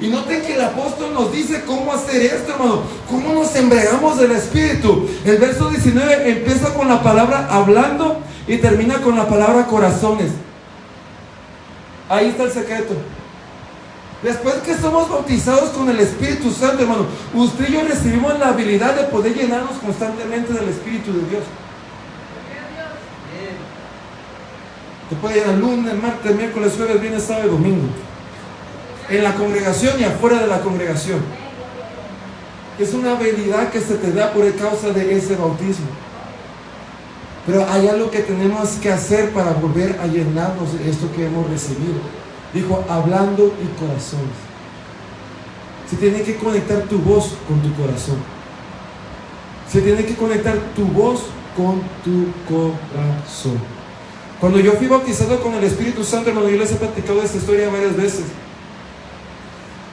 Speaker 1: Y noten que el apóstol nos dice cómo hacer esto, hermano. Cómo nos embriagamos del Espíritu. El verso 19 empieza con la palabra hablando y termina con la palabra corazones. Ahí está el secreto. Después que somos bautizados con el Espíritu Santo, hermano, usted y yo recibimos la habilidad de poder llenarnos constantemente del Espíritu de Dios. Te puede llenar lunes, martes, miércoles, jueves, viernes, sábado y domingo. en la congregación y afuera de la congregación. Es una habilidad que se te da por causa de ese bautismo. Pero hay algo que tenemos que hacer para volver a llenarnos de esto que hemos recibido. Dijo, hablando y corazones. Se tiene que conectar tu voz con tu corazón. Se tiene que conectar tu voz con tu corazón. Cuando yo fui bautizado con el Espíritu Santo, hermano, yo les he platicado esta historia varias veces.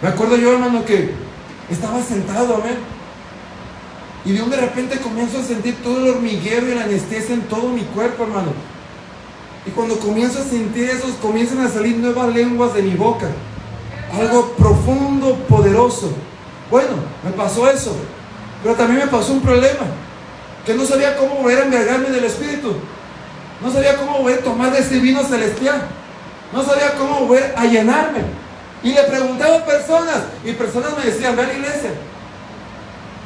Speaker 1: Me acuerdo yo, hermano, que estaba sentado, amén, y de repente comienzo a sentir todo el hormiguero y la anestesia en todo mi cuerpo, hermano. Y cuando comienzo a sentir eso, comienzan a salir nuevas lenguas de mi boca. Algo profundo, poderoso. Bueno, me pasó eso. Pero también me pasó un problema. Que no sabía cómo volver a embriagarme del Espíritu. No sabía cómo volver a tomar de ese vino celestial. No sabía cómo volver a llenarme. Y le preguntaba a personas. Y personas me decían, ve a la iglesia.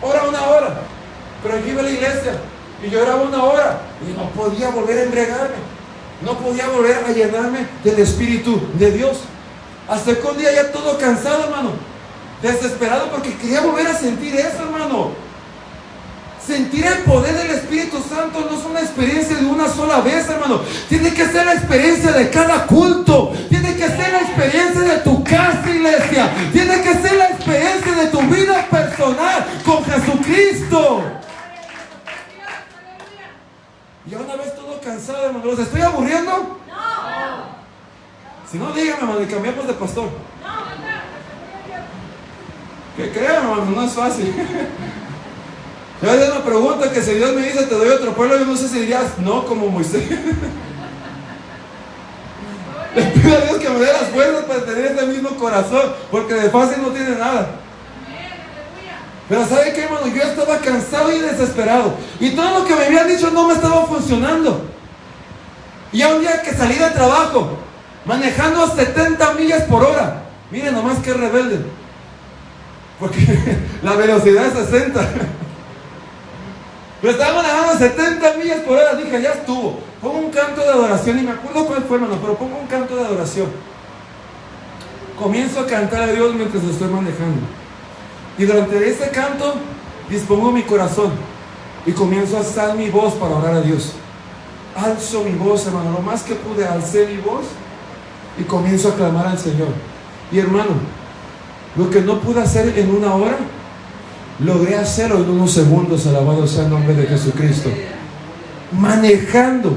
Speaker 1: Ora una hora. Pero yo iba a la iglesia. Y yo oraba una hora. Y no podía volver a embriagarme. No podía volver a llenarme del Espíritu de Dios. Hasta que un día ya todo cansado, hermano. Desesperado porque quería volver a sentir eso, hermano. Sentir el poder del Espíritu Santo no es una experiencia de una sola vez, hermano. Tiene que ser la experiencia de cada culto. Tiene que ser la experiencia de tu casa, iglesia. Tiene que ser la experiencia de tu vida personal con Jesucristo. Y una vez todo cansado, hermano. ¿Los estoy aburriendo?
Speaker 2: No.
Speaker 1: Si no, díganme, hermano, y cambiamos de pastor. Que crean, hermano, no es fácil. Yo haría una pregunta que si Dios me dice te doy otro pueblo, yo no sé si dirías no como Moisés. Le pido a Dios que me dé las fuerzas para tener ese mismo corazón, porque de fácil no tiene nada. Pero ¿sabe qué, hermano? Yo estaba cansado y desesperado. Y todo lo que me habían dicho no me estaba funcionando. Y ya un día que salí de trabajo, manejando a 70 millas por hora. Miren nomás qué rebelde. Porque la velocidad es 60. Pero estaba manejando a 70 millas por hora. Dije, ya estuvo. Pongo un canto de adoración. Y me acuerdo cuál fue, hermano, pero pongo un canto de adoración. Comienzo a cantar a Dios mientras estoy manejando. Y durante ese canto dispongo mi corazón. Y comienzo a alzar mi voz para orar a Dios. Alzo mi voz, hermano. Lo más que pude, alcé mi voz. Y comienzo a clamar al Señor. Y hermano, lo que no pude hacer en una hora, logré hacerlo en unos segundos. Alabado sea el nombre de Jesucristo. Manejando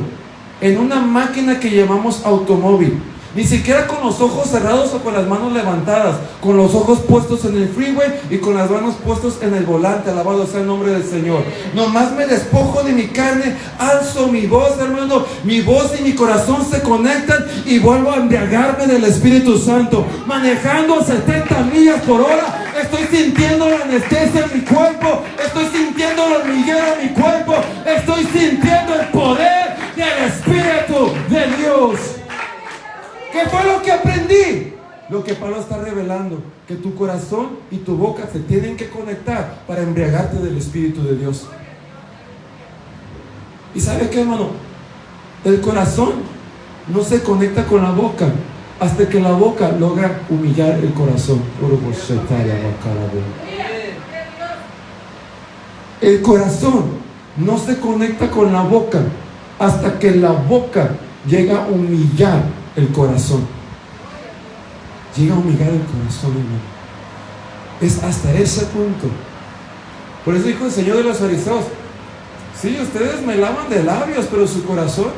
Speaker 1: en una máquina que llamamos automóvil. Ni siquiera con los ojos cerrados o con las manos levantadas, con los ojos puestos en el freeway y con las manos puestos en el volante. Alabado sea el nombre del Señor. Nomás me despojo de mi carne, alzo mi voz, hermano. Mi voz y mi corazón se conectan y vuelvo a embriagarme del Espíritu Santo. Manejando a 70 millas por hora, estoy sintiendo la anestesia en mi cuerpo. Estoy sintiendo el hormiguero en mi cuerpo. Estoy sintiendo el poder del Espíritu de Dios. ¿Qué fue lo que aprendí? Lo que Pablo está revelando, que tu corazón y tu boca se tienen que conectar para embriagarte del Espíritu de Dios. ¿Y sabe qué, hermano? El corazón no se conecta con la boca hasta que la boca logra humillar el corazón. El corazón no se conecta con la boca hasta que la boca llega a humillar el corazón. Llega a humillar el corazón, hermano. Es hasta ese punto. Por eso dijo el Señor de los fariseos: sí, ustedes me lavan de labios, pero su corazón,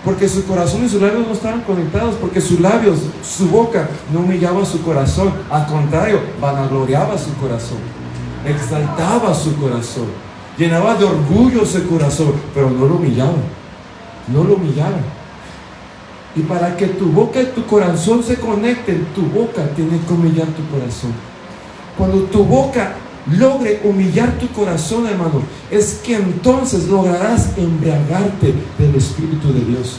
Speaker 1: porque su corazón y sus labios no estaban conectados, porque sus labios, su boca no humillaba su corazón, al contrario, vanagloriaba su corazón, exaltaba su corazón, llenaba de orgullo su corazón, pero no lo humillaba, no lo humillaba. Y para que tu boca y tu corazón se conecten, tu boca tiene que humillar tu corazón. Cuando tu boca logre humillar tu corazón, hermano, es que entonces lograrás embriagarte del Espíritu de Dios.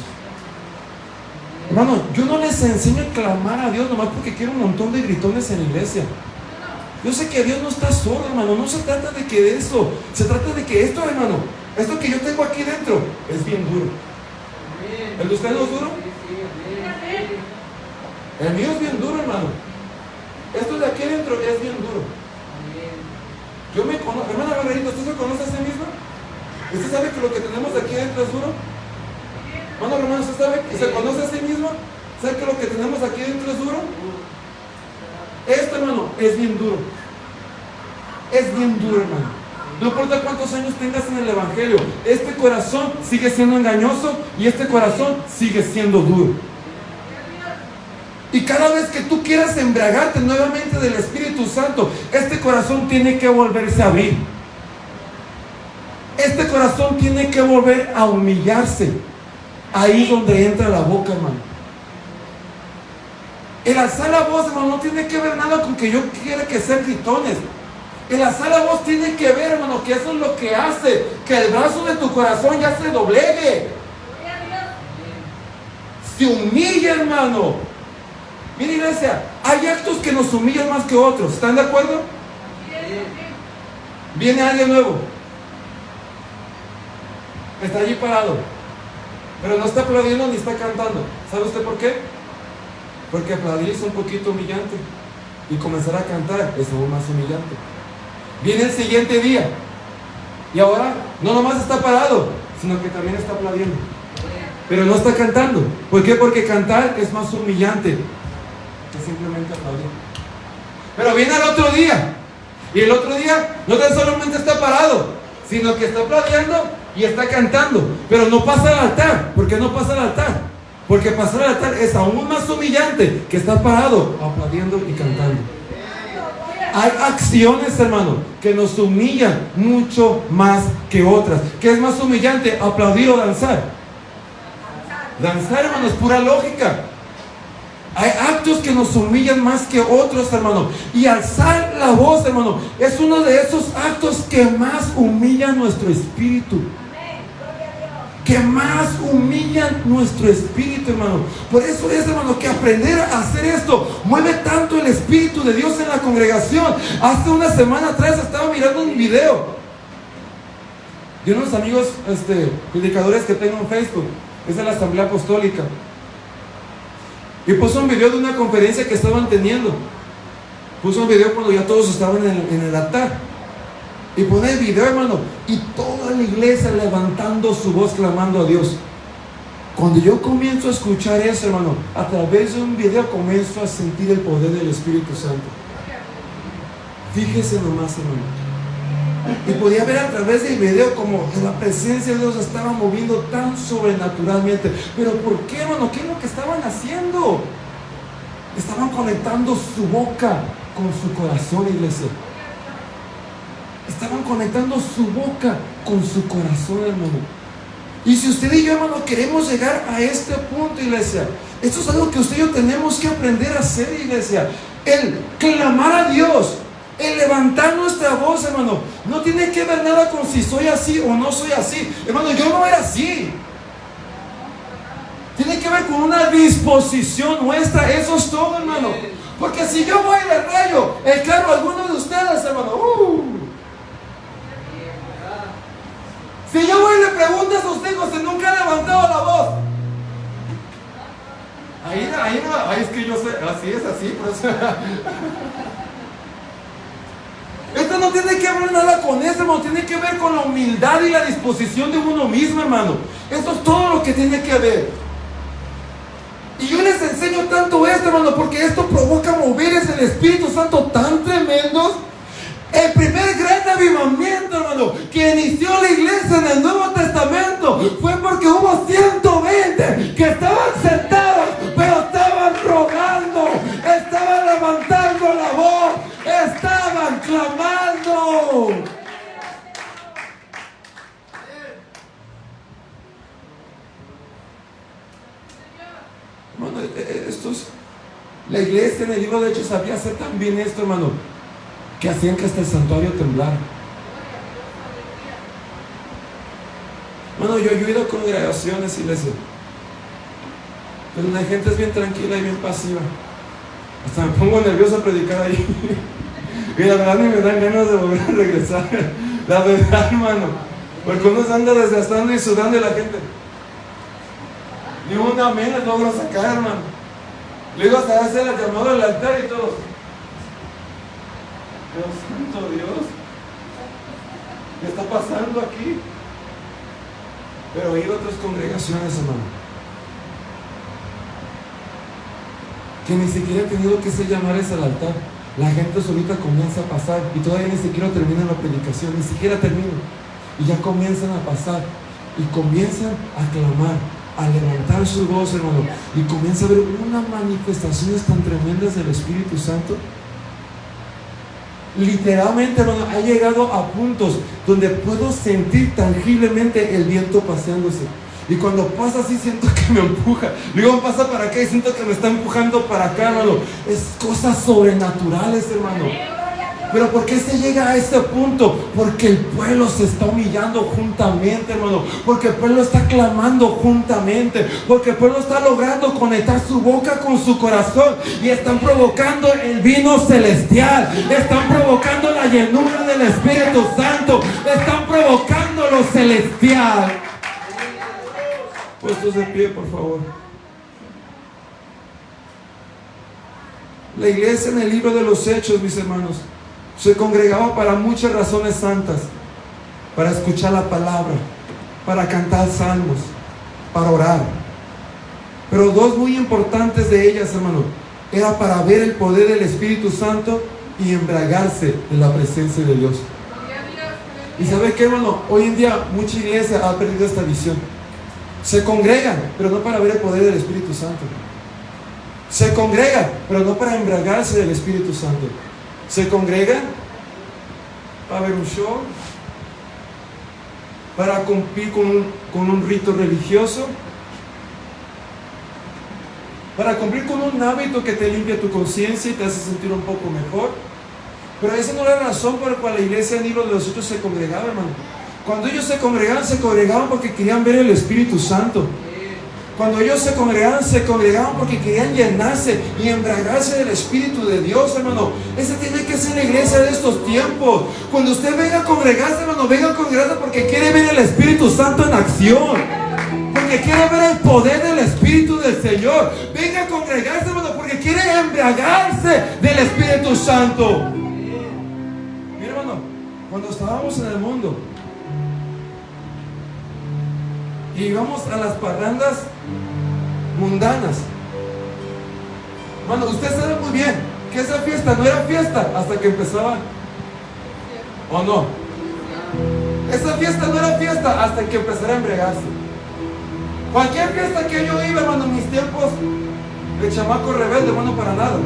Speaker 1: Hermano, yo no les enseño a clamar a Dios nomás porque quiero un montón de gritones en la iglesia. Yo sé que Dios no está solo, hermano. No se trata de que de eso. Se trata de que esto, hermano, esto que yo tengo aquí dentro es bien duro. ¿El de usted no es duro? El mío es bien duro, hermano. Esto de aquí adentro es bien duro. Yo me conozco, hermana Barbarita, ¿usted se conoce a sí misma? ¿Usted sabe que lo que tenemos aquí adentro es duro? Hermano Romano, ¿usted sabe que se conoce a sí mismo? ¿Sabe que lo que tenemos aquí adentro es duro? Esto, hermano, es bien duro. Es bien duro, hermano. No importa cuántos años tengas en el Evangelio, este corazón sigue siendo engañoso y este corazón sigue siendo duro. Y cada vez que tú quieras embriagarte nuevamente del Espíritu Santo, este corazón tiene que volverse a abrir. Este corazón tiene que volver a humillarse. Ahí donde entra la boca, hermano. El alzar la voz, hermano, no tiene que ver nada con que yo quiera que sean gritones. El alzar la voz tiene que ver, hermano, que eso es lo que hace que el brazo de tu corazón ya se doblegue. Se humilla, hermano. Mira, iglesia, hay actos que nos humillan más que otros. ¿Están de acuerdo? Viene alguien nuevo. Está allí parado, pero no está aplaudiendo ni está cantando. ¿Sabe usted por qué? Porque aplaudir es un poquito humillante y comenzar a cantar es aún más humillante. Viene el siguiente día y ahora no nomás está parado, sino que también está aplaudiendo, pero no está cantando. ¿Por qué? Porque cantar es más humillante que simplemente aplaudir. Pero viene el otro día y el otro día no tan solamente está parado, sino que está aplaudiendo y está cantando, pero no pasa al altar. ¿Por qué no pasa al altar? Porque pasar al altar es aún más humillante que estar parado aplaudiendo y cantando. Hay acciones, hermano, que nos humillan mucho más que otras. ¿Qué es más humillante? ¿Aplaudir o danzar? Danzar, hermano, es pura lógica. Hay actos que nos humillan más que otros, hermano. Y alzar la voz, hermano, es uno de esos actos que más humillan nuestro espíritu. Que más humillan nuestro espíritu, hermano. Por eso es, hermano, que aprender a hacer esto mueve tanto el Espíritu de Dios en la congregación. Hace una semana atrás estaba mirando un video de unos amigos predicadores que tengo en Facebook. Es de la Asamblea Apostólica. Y puso un video de una conferencia que estaban teniendo. Puso un video cuando ya todos estaban en el altar. Y pone el video, hermano, y toda la iglesia levantando su voz clamando a Dios. Cuando yo comienzo a escuchar eso, hermano, a través de un video comienzo a sentir el poder del Espíritu Santo. Fíjese nomás, hermano. Y podía ver a través del video como la presencia de Dios estaba moviendo tan sobrenaturalmente. Pero ¿por qué, hermano? ¿Qué es lo que estaban haciendo? Estaban conectando su boca con su corazón, iglesia. Estaban conectando su boca con su corazón, hermano. Y si usted y yo, hermano, queremos llegar a este punto, iglesia, esto es algo que usted y yo tenemos que aprender a hacer, iglesia. El clamar a Dios, el levantar nuestra voz, hermano, no tiene que ver nada con si soy así o no soy así. Hermano, yo no era así. Tiene que ver con una disposición nuestra. Eso es todo, hermano. Porque si yo voy de rayo el carro a alguno de ustedes, hermano, si yo voy y le pregunto a sus hijos si nunca han levantado la voz, ahí es que yo sé, así es, así, pues. Esto no tiene que ver nada con eso, hermano, tiene que ver con la humildad y la disposición de uno mismo, hermano. Esto es todo lo que tiene que ver. Y yo les enseño tanto esto, hermano, porque esto provoca moveres del Espíritu Santo tan tremendos. El primer gran avivamiento, hermano, que inició la iglesia en el Nuevo Testamento fue porque hubo 120 que estaban sentados, pero estaban rogando, estaban levantando la voz, estaban clamando. Hermano, la iglesia en el libro de Hechos sabía hacer también esto, hermano, que hacían que hasta el santuario temblara. Bueno, yo he ido a congregaciones, iglesia, pero la gente es bien tranquila y bien pasiva. Hasta me pongo nervioso a predicar ahí. Y la verdad ni me dan ganas de volver a regresar. La verdad, hermano, porque uno se anda desgastando y sudando y la gente ni una amén les logro sacar, hermano. Luego hasta hacer el llamado al altar y todo. Dios santo, Dios, ¿qué está pasando aquí? Pero hay otras congregaciones, hermano, que ni siquiera han tenido que ser llamadas al altar. La gente solita comienza a pasar y todavía ni siquiera termina la predicación, ni siquiera termina. Y ya comienzan a pasar y comienzan a clamar, a levantar su voz, hermano. Y comienza a haber unas manifestaciones tan tremendas del Espíritu Santo. Literalmente, hermano, ha llegado a puntos donde puedo sentir tangiblemente el viento paseándose. Y cuando pasa así siento que me empuja. Luego pasa para acá y siento que me está empujando para acá, hermano. Es cosas sobrenaturales, hermano. Pero ¿por qué se llega a este punto? Porque el pueblo se está humillando juntamente, hermano. Porque el pueblo está clamando juntamente. Porque el pueblo está logrando conectar su boca con su corazón. Y están provocando el vino celestial. Están provocando la llenura del Espíritu Santo. Están provocando lo celestial. Puestos de pie, por favor. La iglesia en el libro de los Hechos, mis hermanos, se congregaba para muchas razones santas: para escuchar la palabra, para cantar salmos, para orar. Pero dos muy importantes de ellas, hermano, era para ver el poder del Espíritu Santo y embriagarse de la presencia de Dios. ¿Y sabe qué, hermano? Hoy en día mucha iglesia ha perdido esta visión. Se congregan, pero no para ver el poder del Espíritu Santo. Se congregan, pero no para embriagarse del Espíritu Santo. Se congregan para ver un show, para cumplir con un rito religioso, para cumplir con un hábito que te limpia tu conciencia y te hace sentir un poco mejor. Pero esa no era la razón por la cual la iglesia en el libro de los Hechos se congregaba, hermano. Cuando ellos se congregaban porque querían ver el Espíritu Santo. Cuando ellos se congregaban porque querían llenarse y embriagarse del Espíritu de Dios, hermano. Esa tiene que ser la iglesia de estos tiempos. Cuando usted venga a congregarse, hermano, venga a congregarse porque quiere ver el Espíritu Santo en acción. Porque quiere ver el poder del Espíritu del Señor. Venga a congregarse, hermano, porque quiere embriagarse del Espíritu Santo. Mira, hermano, cuando estábamos en el mundo y íbamos a las parrandas mundanas, bueno, usted sabe muy bien que esa fiesta no era fiesta hasta que empezaba, ¿o no? Esa fiesta no era fiesta hasta que empezara a embriagarse. Cualquier fiesta que yo iba, hermano, en mis tiempos de chamaco rebelde, bueno, para nada.